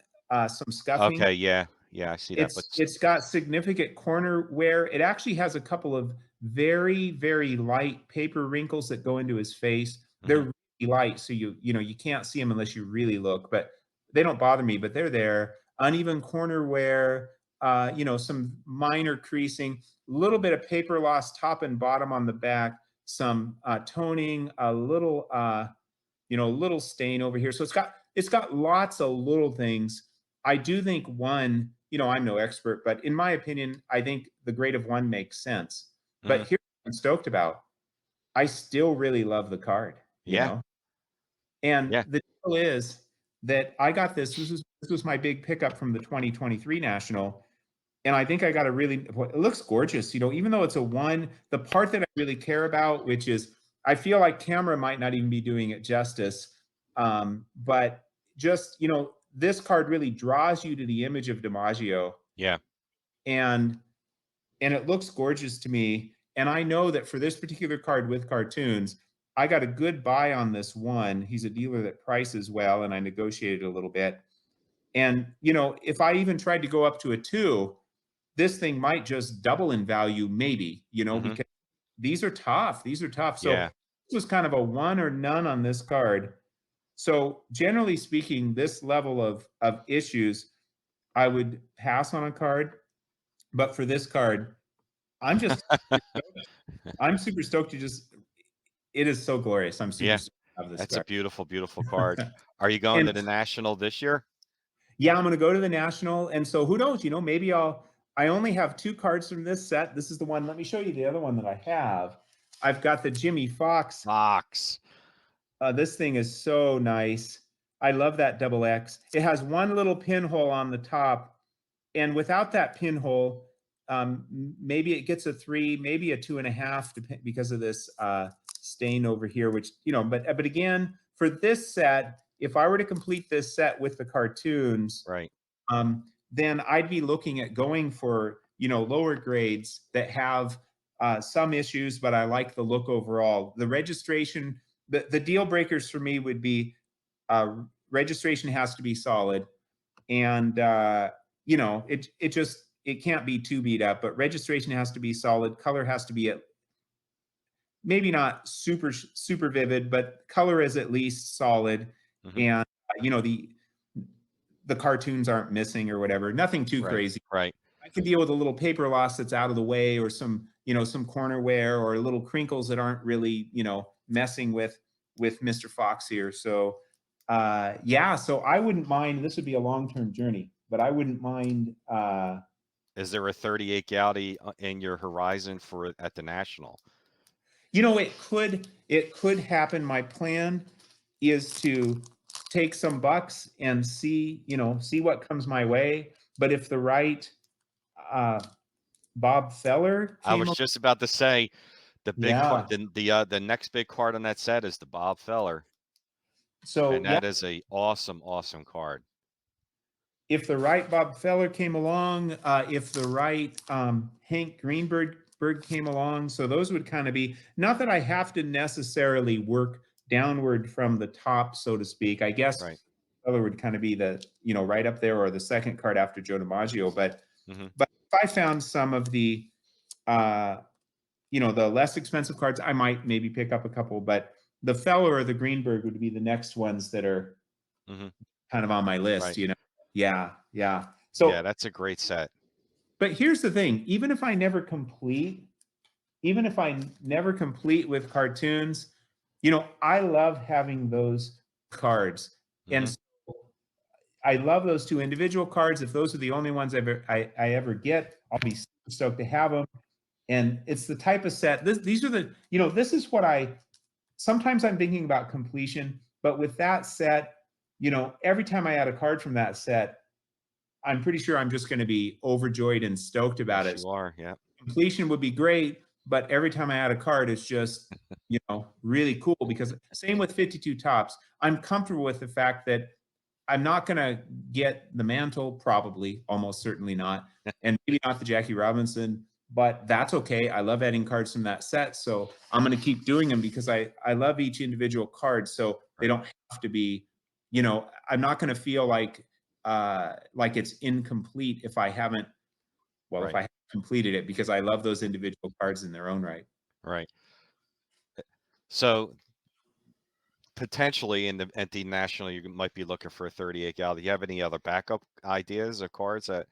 some scuffing. Okay. Yeah. Yeah. I see that. But It's got significant corner wear. It actually has a couple of very, very light paper wrinkles that go into his face. mhm. They're really light, so you can't see them unless you really look. But they don't bother me, but they're there. Uneven corner wear, some minor creasing, a little bit of paper loss top and bottom on the back, some toning, a little stain over here. So it's got lots of little things. I do think one, I'm no expert, but in my opinion, I think the grade of one makes sense. But Hmm. here's what I'm stoked about. I still really love the card, you Yeah. know? And Yeah. the deal is that I got this. This was my big pickup from the 2023 National. And I think I got a really, it looks gorgeous, even though it's a one, the part that I really care about, which is I feel like camera might not even be doing it justice. But just, this card really draws you to the image of DiMaggio, Yeah. and it looks gorgeous to me. And I know that for this particular card with cartoons, I got a good buy on this one. He's a dealer that prices well, and I negotiated a little bit. And if I even tried to go up to a two, this thing might just double in value, maybe, Hmm. because these are tough. These are tough. So Yeah. this was kind of a one or none on this card. So generally speaking, this level of issues, I would pass on a card. But for this card, I'm just I'm super stoked to just it is so glorious. I'm super Yeah. stoked to have this That's a card. beautiful, beautiful card. Are you going to And the National this year? yeah, I'm gonna go to the National. And so who knows, maybe I only have two cards from this set. This is the one. Let me show you the other one that I have. I've got the Jimmy Fox. Fox. This thing is so nice. I love that double X. It has one little pinhole on the top, and without that pinhole, maybe it gets a 3, maybe a 2.5, because of this stain over here. Which but again, for this set, if I were to complete this set with the cartoons, Right. then I'd be looking at going for lower grades that have some issues, but I like the look overall. The registration, the deal breakers for me would be registration has to be solid, and it can't be too beat up, but registration has to be solid. Color has to be maybe not super vivid, but color is at least solid, Hmm. and the cartoons aren't missing or whatever. Nothing too Right. crazy. Right. I can deal with a little paper loss that's out of the way, or some corner wear, or little crinkles that aren't really, messing with Mr. Fox here. So, yeah, so I wouldn't mind. This would be a long-term journey, but I wouldn't mind. Is there a 38 Gaudi in your horizon for at the National? It could happen. My plan is to take some bucks and see what comes my way. But if the right uh, Bob Feller I came was up, just about to say the big card, yeah. the next big card on that set is the Bob Feller, So and yeah, that is a awesome, awesome card. if the right Bob Feller came along, if the right Hank Greenberg came along, so those would kind of be, not that I have to necessarily work downward from the top, so to speak. I guess Right. Feller would kind of be the right up there, or the second card after Joe DiMaggio. But Hmm. if I found some of uh, the less expensive cards, I might maybe pick up a couple. But the Feller or the Greenberg would be the next ones that are Hmm. kind of on my list. Right. Yeah, yeah. Yeah, So, that's a great set. but here's the thing: even if I never complete with cartoons, I love having those cards, and Hmm. so I love those two individual cards. If those are the only ones I ever get, I'll be super stoked to have them. And it's the type of set. These are this is what sometimes I'm thinking about completion, but with that set, every time I add a card from that set, I'm pretty sure I'm just going to be overjoyed and stoked about Yes, it. you are. Yeah. Completion would be great, but every time I add a card, it's just, really cool, because same with 52 tops. I'm comfortable with the fact that I'm not going to get the mantle, probably, almost certainly not, and maybe not the Jackie Robinson, but that's okay. I love adding cards from that set, so I'm going to keep doing them because I love each individual card, so they Right. don't have to be, I'm not going to feel like it's incomplete if I haven't, well, if Right. I haven't completed it, because I love those individual cards in their own right. Right. So potentially at the national, you might be looking for a 38 gal. Do you have any other backup ideas of cards of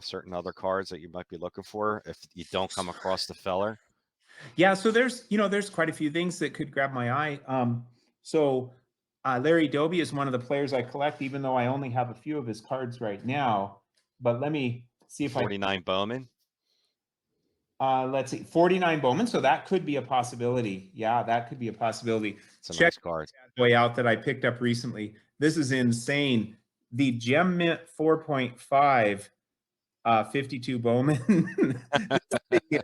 certain other cards that you might be looking for if you don't come across the feller? Yeah, so there's quite a few things that could grab my eye. So Larry Doby is one of the players I collect, even though I only have a few of his cards right now. But let me see if I 49 Bowman. let's see, 49 Bowman. So that could be a possibility. Yeah, that could be a possibility. It's a Check nice card. that boy out that I picked up recently. This is insane. The Gem Mint 4.5 52 Bowman. This thing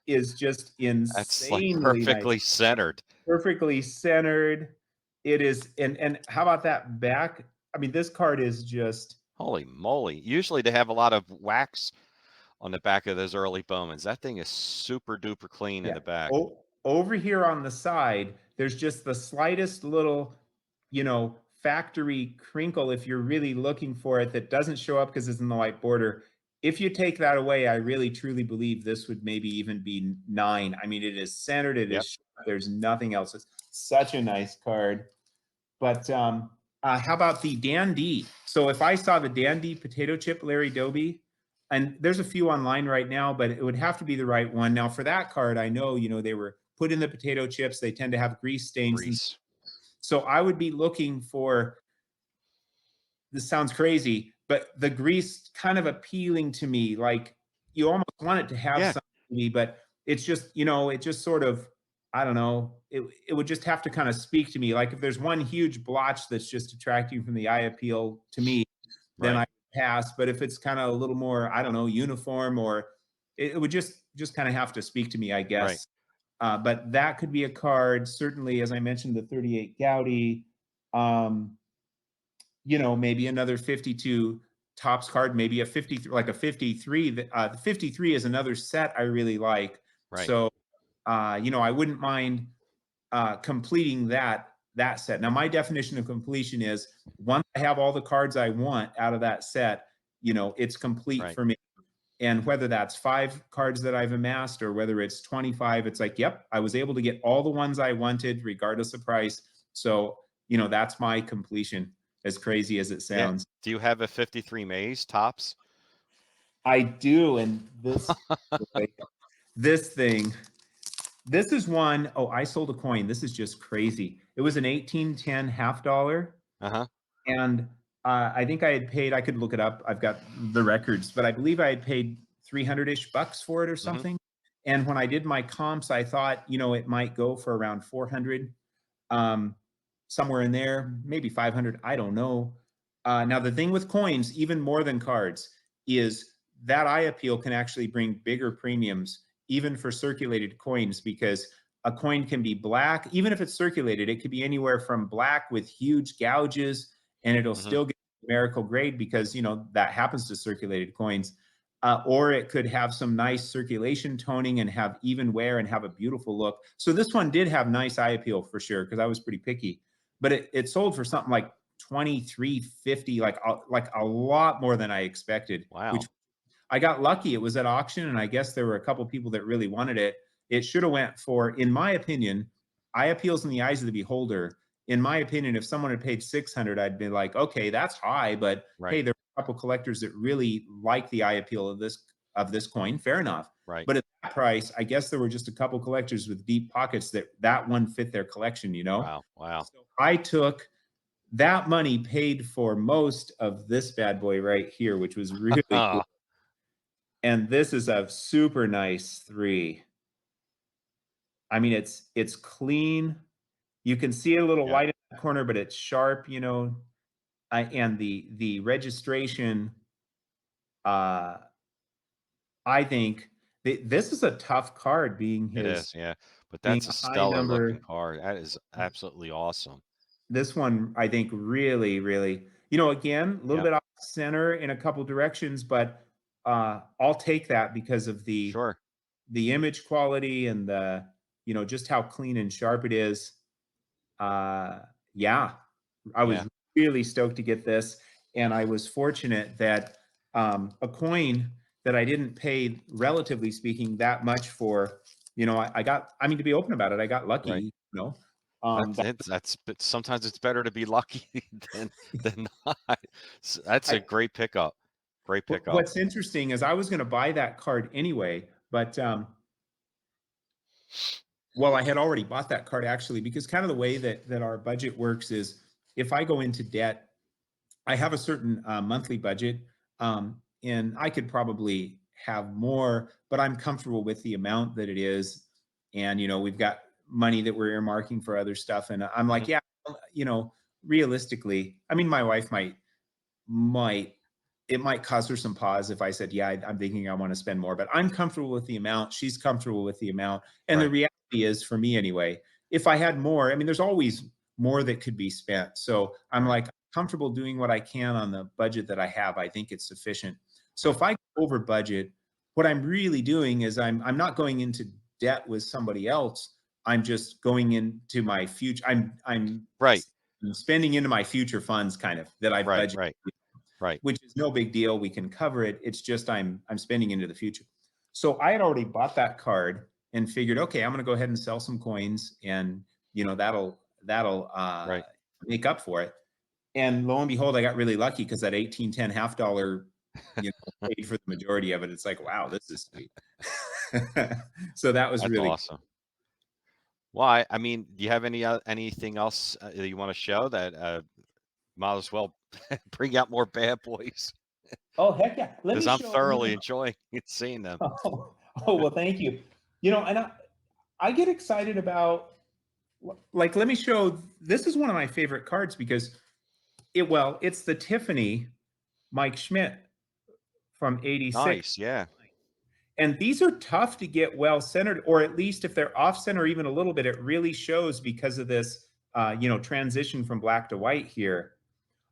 is just That's like insanely nice. perfectly centered. Perfectly centered. It is, and how about that back? I mean, this card is just, Holy moly. Usually they have a lot of wax on the back of those early Bowmans. That thing is super duper clean in yeah. the back. Oh, over here on the side, there's just the slightest little, factory crinkle if you're really looking for it that doesn't show up because it's in the white border. If you take that away, I really truly believe this would maybe even be 9. I mean, it is centered, it Yep. is sharp, there's nothing else. It's such a nice card. But how about the Dandy? So if I saw the Dandy potato chip Larry Doby, and there's a few online right now, but it would have to be the right one. Now for that card, I know they were put in the potato chips. They tend to have grease stains, and Grease. so I would be looking for. This sounds crazy, but the grease kind of appealing to me. Like you almost want it to have Yeah. something, but it's just it just sort of I don't know. It would just have to kind of speak to me. Like if there's one huge blotch that's just attracting from the eye appeal to me, then Right. I pass. But if it's kind of a little more, I don't know, uniform, or it would just kind of have to speak to me, I Right. guess. But that could be a card. Certainly, as I mentioned, the 38 Gaudy. Um, maybe another 52 tops card, maybe a 53, like a 53. The 53 is another set I really like. Right. So, I wouldn't mind completing that set. Now, my definition of completion is once I have all the cards I want out of that set, it's complete Right. for me. And whether that's 5 cards that I've amassed or whether it's 25, it's like, yep, I was able to get all the ones I wanted, regardless of price. So, that's my completion, as crazy as it Yeah. sounds. Do you have a 53 Maze tops? I do. And this thing, this is one, oh, I sold a coin. This is just crazy. It was an 1810 half dollar. Uh-huh. And I think I had paid, I could look it up. I've got the records, but I believe I had paid 300-ish bucks for it or Hmm. something. And when I did my comps, I thought, it might go for around 400, um, somewhere in there, maybe 500. I don't know. Now, the thing with coins, even more than cards, is that eye appeal can actually bring bigger premiums, even for circulated coins, because a coin can be black. Even if it's circulated, it could be anywhere from black with huge gouges, and it'll Hmm. still get numerical grade because, that happens to circulated coins. Or it could have some nice circulation toning and have even wear and have a beautiful look. So this one did have nice eye appeal for sure, because I was pretty picky. But it sold for something like 23.50, like a lot more than I expected, which Wow. I got lucky. It was at auction, and I guess there were a couple people that really wanted it. It should have went for, in my opinion, eye appeals in the eyes of the beholder. In my opinion, if someone had paid 600, I'd be like, okay, that's high, but Right. hey, there are a couple collectors that really like the eye appeal of this coin. Fair enough. Right. But at that price, I guess there were just a couple collectors with deep pockets that one fit their collection. Wow. Wow. So I took that money, paid for most of this bad boy right here, which was really cool. And this is a super nice 3. I mean, it's clean. You can see it a little Yeah. white in the corner, but it's sharp, and the registration, uh, I think this is a tough card, being It his is. Yeah. But being that's a a high stellar looking number. card. That is absolutely awesome. This one, I think, really, really, again, a little Yep. bit off center in a couple directions, but I'll take that because of Sure. the image quality and just how clean and sharp it is. Uh, yeah, I was Yeah. really stoked to get this, and I was fortunate that a coin that I didn't pay, relatively speaking, that much for. I got. I mean, to be open about it, I got lucky. Right. That's That it. But sometimes it's better to be lucky than not. That's a I great pickup. Great pickup. what's interesting is I was gonna buy that card anyway, but, well, I had already bought that card actually because kind of the way that our budget works is if I go into debt, I have a certain monthly budget, and I could probably have more, but I'm comfortable with the amount that it is. And we've got money that we're earmarking for other stuff, and I'm like, Mhm. yeah, you know, realistically, I mean, my wife might it might cause her some pause if I said, yeah, I'm thinking I want to spend more, but I'm comfortable with the amount. She's comfortable with the amount. And the Right. reality is, for me anyway, if I had more, I mean, there's always more that could be spent. So I'm Right. like comfortable doing what I can on the budget that I have. I think it's sufficient. So Right. if I go over budget, what I'm really doing is I'm not going into debt with somebody else. I'm just going into my future. Right. I'm spending into my future funds kind of that I've Right. budgeted, Right. Right. which is no big deal. We can cover it. It's just I'm spending into the future. So I had already bought that card and figured, okay, I'm going to go ahead and sell some coins, and that'll Right. make up for it. And lo and behold, I got really lucky because that 1810 half dollar, paid for the majority of it. It's like, wow, this is sweet. So that was That's really awesome. Well, I mean, do you have anything else that you want to show that might as well bring out more bad boys Oh, heck yeah. Let because me I'm show thoroughly enjoying seeing them. well, thank you. And I get excited about, like, let me show, this is one of my favorite cards because it's the Tiffany Mike Schmidt from 86. Nice. Yeah. And these are tough to get well centered, or at least if they're off center even a little bit, it really shows because of this, transition from black to white here.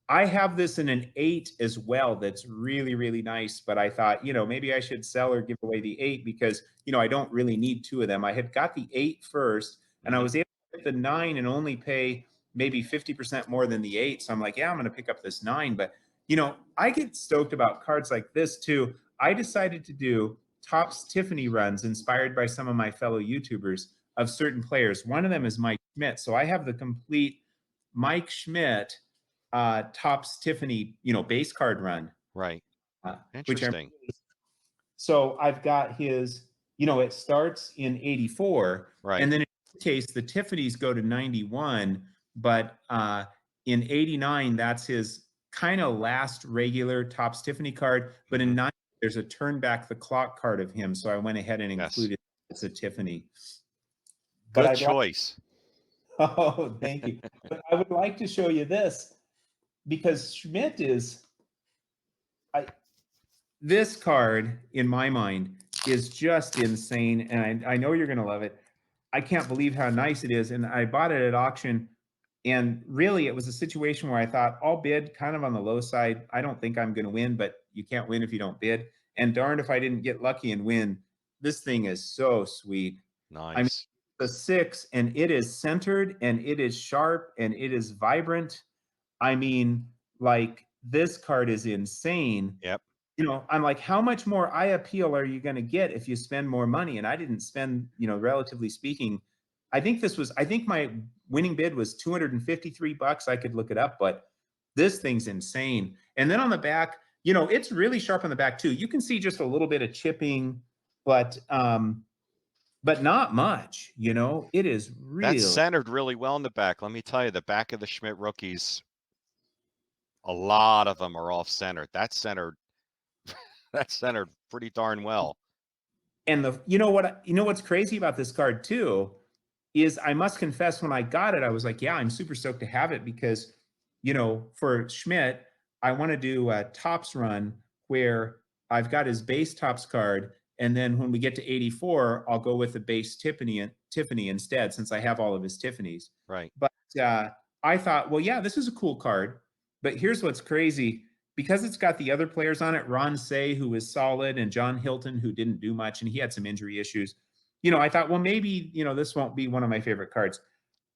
I have this in an 8 as well that's really, really nice, but I thought, maybe I should sell or give away the 8 because, I don't really need two of them. I had got the 8 first, and I Hmm. was able to get the 9 and only pay maybe 50% more than the 8. So I'm like, yeah, I'm going to pick up this 9. But, I get stoked about cards like this too. I decided to do Topps Tiffany runs inspired by some of my fellow YouTubers of certain players. One of them is Mike Schmidt. So I have the complete Mike Schmidt Topps Tiffany, base card run, Right. which I'm Interesting. so I've got his, it starts in 84, Right. and then in this case, the Tiffany's go to 91, but in 89, that's his kind of last regular Topps Tiffany card. But Hmm. in 90, there's a turn back the clock card of him. So I went ahead and Yes. included it's a Tiffany. But Good I'd like, choice. oh, thank you. But I would like to show you this because Schmidt is, I, this card in my mind is just insane, and I know you're going to love it. I can't believe how nice it is, and I bought it at auction, and really it was a situation where I thought I'll bid kind of on the low side. I don't think I'm going to win, but you can't win if you don't bid, and darned if I didn't get lucky and win. This thing is so sweet. I mean, Nice. the 6, and it is centered, and it is sharp, and it is vibrant. I mean, like, this card is insane. Yep. I'm like, how much more eye appeal are you going to get if you spend more money? And I didn't spend, relatively speaking, I think my winning bid was $253. I could look it up, but this thing's insane. And then on the back, it's really sharp on the back too. You can see just a little bit of chipping, but not much, it is That's real. centered really well in the back. Let me tell you, the back of the Schmidt rookies, a lot of them are off centered. That's centered. That's centered pretty darn well. And what's crazy about this card too is I must confess when I got it, I was like, yeah, I'm super stoked to have it because, for Schmidt, I want to do a Topps run where I've got his base Topps card. And then when we get to 84, I'll go with the base Tiffany instead, since I have all of his Tiffany's. Right. But I thought, well, yeah, this is a cool card. But here's what's crazy because it's got the other players on it, Ron Say, who was solid, and John Hilton, who didn't do much, and he had some injury issues. I thought, well, maybe, this won't be one of my favorite cards.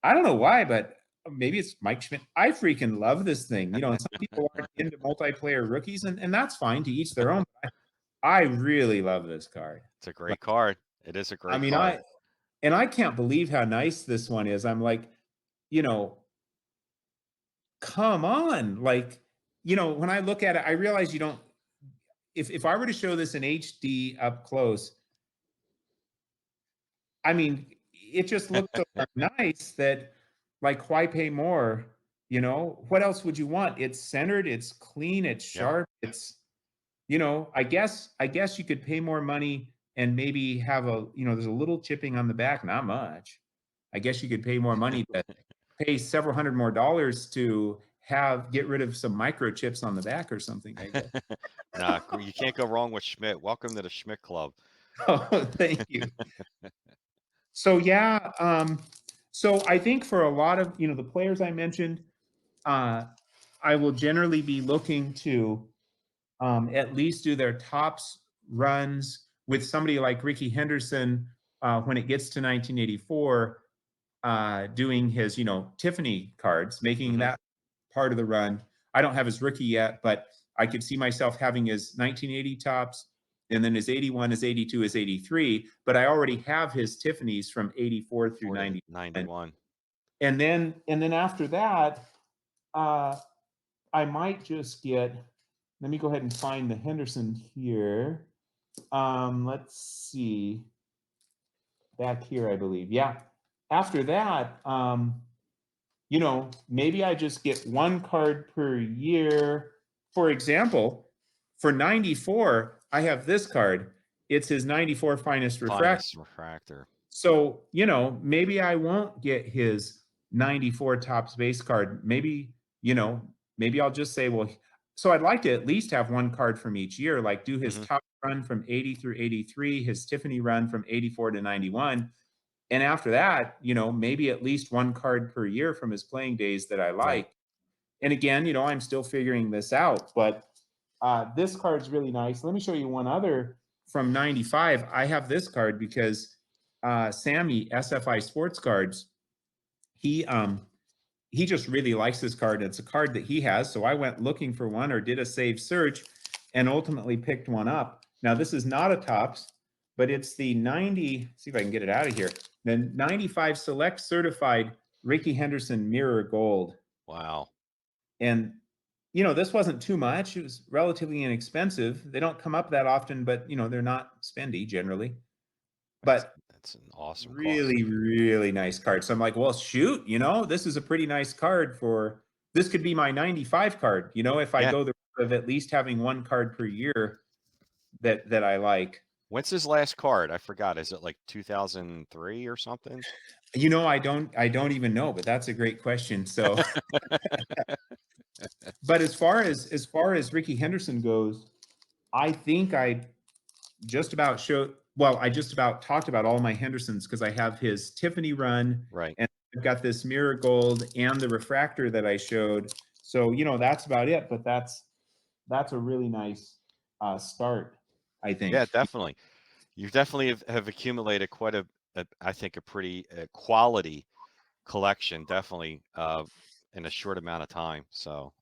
I don't know why, but maybe it's Mike Schmidt. I freaking love this thing. And some people aren't into multiplayer rookies, and that's fine, to each their own. I really love this card. It's a Like, great card. It is a I great mean, card. I can't believe how nice this one is. I'm like, you know, come on. Like, when I look at it, I realize you don't, if I were to show this in HD up close, I mean, it just looks so darn nice that, like, why pay more? What else would you want? It's centered, it's clean, it's Yep. sharp, I guess you could pay more money and maybe have there's a little chipping on the back, not much. I guess you could pay more money to pay several hundred more dollars to get rid of some microchips on the back or something, I guess. Nah, you can't go wrong with Schmidt. Welcome to the Schmidt Club. Oh, thank you. So yeah, so I think for a lot of the players I mentioned, uh, I will generally be looking to at least do their tops runs with somebody like Ricky Henderson when it gets to 1984, doing his Tiffany cards, making Hmm. that part of the run. I don't have his rookie yet, but I could see myself having his 1980 tops and then his 81, his 82, his 83. But I already have his Tiffany's from 84 through 4 to 91. 91. And then after that, uh, I might just get. Let me go ahead and find the Henderson here. Let's see. Back here, I believe. Yeah. After that, maybe I just get one card per year. For example, for 94, I have this card. It's his 94 finest refractor. Finest refractor. So, maybe I won't get his 94 tops base card. Maybe I'll just say, well, so I'd like to at least have one card from each year, like do his Hmm. top run from 80 through 83, his Tiffany run from 84 to 91. And after that, maybe at least one card per year from his playing days that I Right. like. And again, I'm still figuring this out, but this card's really nice. Let me show you one other from 95. I have this card because Sammy, SFI Sports Cards, he he just really likes this card. It's a card that he has. So I went looking for one or did a save search and ultimately picked one up. Now, this is not a Topps, but it's the 90, see if I can get it out of here. The 95 Select Certified Ricky Henderson Mirror Gold. Wow. And, this wasn't too much. It was relatively inexpensive. They don't come up that often, but, they're not spendy generally. That's But that's an awesome card. really, really nice card. So I'm like, well, shoot, this is a pretty nice card this could be my 95 card, if I Yeah. go the route of at least having one card per year that I like. When's his last card? I forgot. Is it like 2003 or something? I don't even know, but that's a great question. So, but as far as Ricky Henderson goes, I think I just about talked about all my Hendersons because I have his Tiffany run Right. and I've got this mirror gold and the refractor that I showed. So, that's about it, but that's a really nice start, I Yeah, think. definitely. You definitely have accumulated quite I think a pretty quality collection, definitely in a short amount of time. So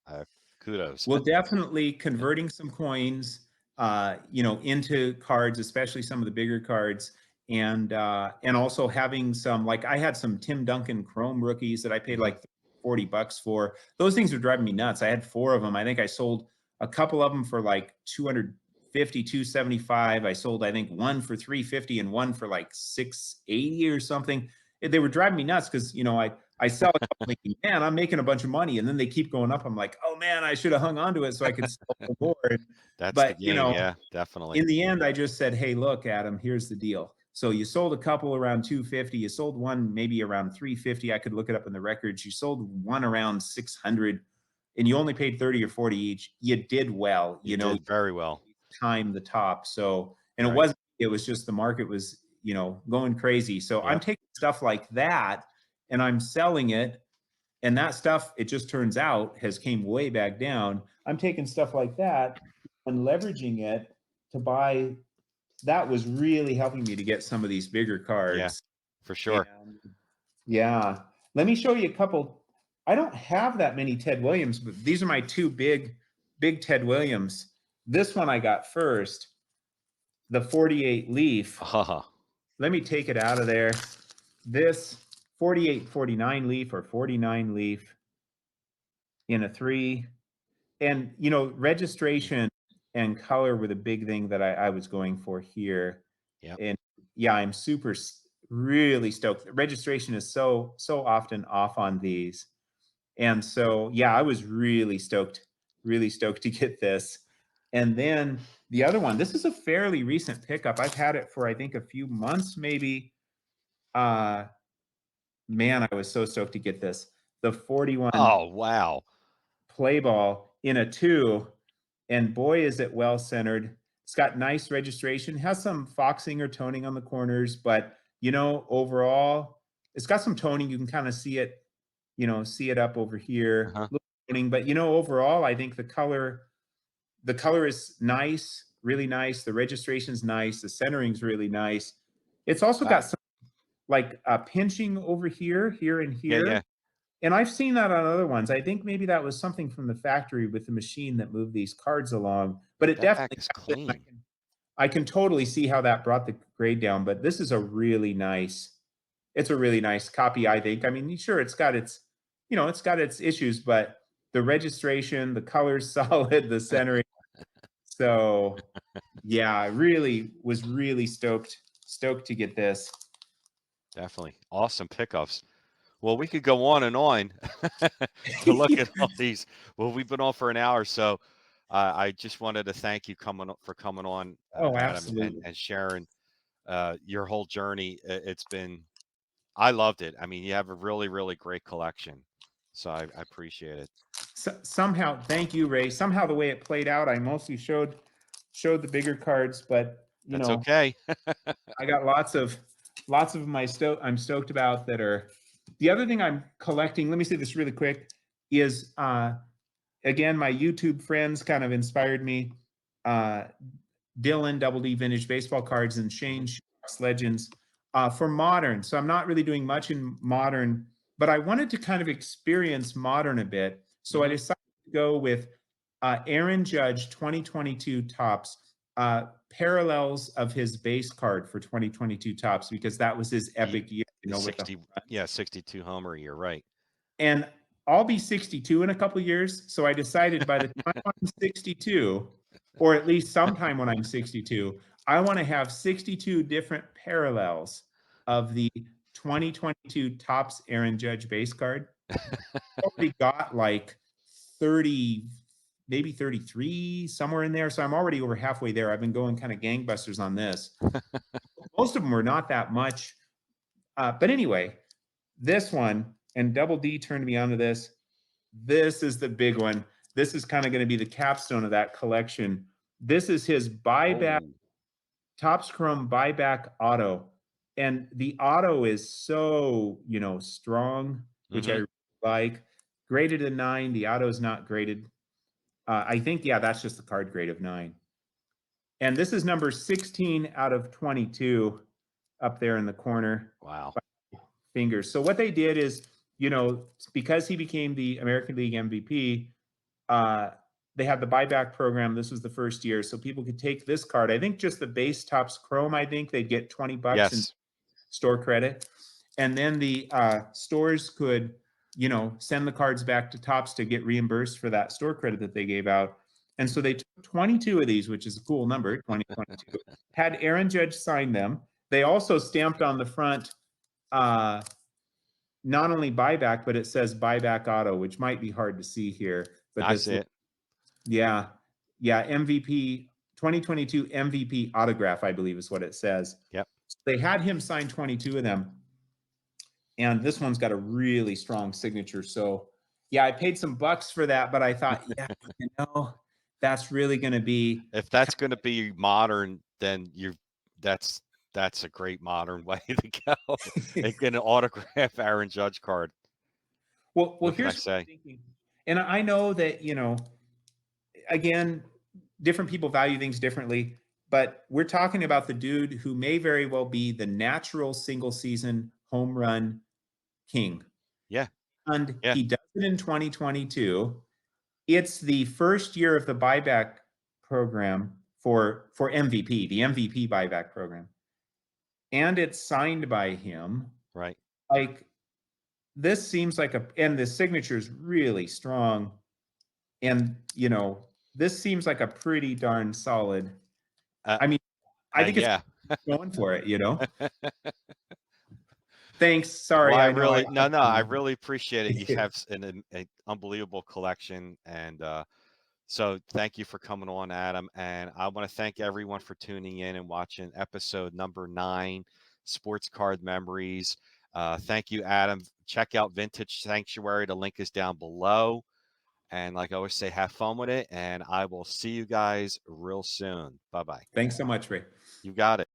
kudos. Well, definitely converting some coins, into cards, especially some of the bigger cards, and also having some, like I had some Tim Duncan Chrome rookies that I paid Hmm. like $40 for. Those things are driving me nuts. I had four of them. I think I sold a couple of them for like 250, 275. I sold, I think, one for 350 and one for like 680 or something. They were driving me nuts because I sell a couple thinking, man, I'm making a bunch of money, and then they keep going up. I'm like, oh man, I should have hung on to it so I could sell for more. That's the But game. Yeah, definitely. in the end, I just said, hey, look, Adam, here's the deal. So you sold a couple around 250. You sold one maybe around 350. I could look it up in the records. You sold one around 600, and you only paid 30 or 40 each. You did well. You did very well. Time the top. So, and Right. it was just the market was, going crazy. So I'm Yep. taking stuff like that and I'm selling it. And that stuff, it just turns out, has came way back down. I'm taking stuff like that and leveraging it to buy. That was really helping me to get some of these bigger Yeah, cards. for And sure. yeah, let me show you a couple. I don't have that many Ted Williams, but these are my two big Ted Williams. This one I got first, the 48 Leaf. Uh, Let me take it out of there. This 48, 49 leaf or 49 leaf in a 3. And, Mm. registration and color were the big thing that I was going for here. Yep. And yeah, I'm really stoked. Registration is so often off on these. And so, yeah, I was really stoked to get this. And then the other one, this is a fairly recent pickup. I've had it for, I think, a few months, maybe. Uh, Man, I was so stoked to get this. The 41 Oh, wow. play ball in a 2, and boy, is it well centered. It's got nice registration, has some foxing or toning on the corners, but overall, it's got some toning. You can kind of see it up over here. Uh-huh. Little toning, but overall, I think the color is nice, really nice. The registration's nice. The centering's really nice. It's also Wow. got some like pinching over here, and Yeah, yeah. here. And I've seen that on other ones. I think maybe that was something from the factory with the machine that moved these cards along, but it That back definitely is has it, and clean. I can totally see how that brought the grade down, but this is it's a really nice copy, I think. I mean, sure, it's got its issues, but the registration, the color's solid, the centering. So, yeah, I really was really stoked to get this. Definitely. Awesome pickups. Well, we could go on and on to look Yeah. at all these. Well, we've been on for an hour, so I just wanted to thank you for coming on, Oh, Adam, and absolutely. sharing your whole journey. It's been, I loved it. I mean, you have a really, really great collection, so I appreciate it. Somehow, thank you, Ray. Somehow the way it played out, I mostly showed the bigger cards, but That's okay. I got lots of my I'm stoked about that are the other thing I'm collecting. Let me say this really quick is again, my YouTube friends kind of inspired me. Uh Dylan, Double D Vintage Baseball Cards, and Hmm. Shane Shoebox Legends for modern. So I'm not really doing much in modern, but I wanted to kind of experience modern a bit. So I Hmm. decided to go with Aaron Judge 2022 Tops, parallels of his base card for 2022 Tops, because that was his The epic year, the with the 60, yeah, 62 homer. You're right. and I'll be 62 in a couple years. So I decided by the time I'm 62, or at least sometime when I'm 62, I want to have 62 different parallels of the 2022 Topps Aaron Judge base card. Already got like 30, maybe 33, somewhere in there. So I'm already over halfway there. I've been going kind of gangbusters on this. Most of them were not that much. But anyway, this one, and Double D turned me onto this. This is the big one. This is kind of going to be the capstone of that collection. This is his buyback, Oh. Topps Chrome buyback auto. And the auto is so, strong, which I Hmm. really like. Graded a 9. The auto is not graded. I think, yeah, that's just the card grade of 9. And this is number 16 out of 22 up there in the corner. Wow. Fingers. So what they did is, because he became the American League MVP, uh, they had the buyback program. This was the first year, so people could take this card. I think just the base Topps Chrome. I think they'd get $20 in Yes. store credit, and then the stores could, send the cards back to Topps to get reimbursed for that store credit that they gave out. And so they took 22 of these, which is a cool number, 2022. Had Aaron Judge sign them. They also stamped on the front uh, not only buyback, but it says buyback auto, which might be hard to see here. But I see this, it. yeah, yeah, MVP 2022 MVP autograph, I believe is what it says. Yep. They had him sign 22 of them, and this one's got a really strong signature. So, yeah, I paid some bucks for that, but I thought, yeah, that's really going to be If that's going to be modern, then that's that's a great modern way to go. And get an autograph Aaron Judge card. well. What can I Here's what I'm say? thinking, and I know that again, different people value things differently, but we're talking about the dude who may very well be the natural single season home run king. Yeah. And Yeah. he does it in 2022. It's the first year of the buyback program for MVP, the MVP buyback program. And it's signed by him. Right. Like, this seems like and the signature is really strong. And, this seems like a pretty darn solid. Uh, I mean, I think it's yeah. going for it. Thanks. Well, Sorry, I I know I really no, touched no, on I you. really appreciate it. You have an unbelievable collection, and so thank you for coming on, Adam. And I want to thank everyone for tuning in and watching episode number 9, Sports Card Memories. Thank you, Adam. Check out Vintage Sanctuary. The link is down below. And like I always say, have fun with it. And I will see you guys real soon. Bye bye. Thanks so much, Ray. You got it.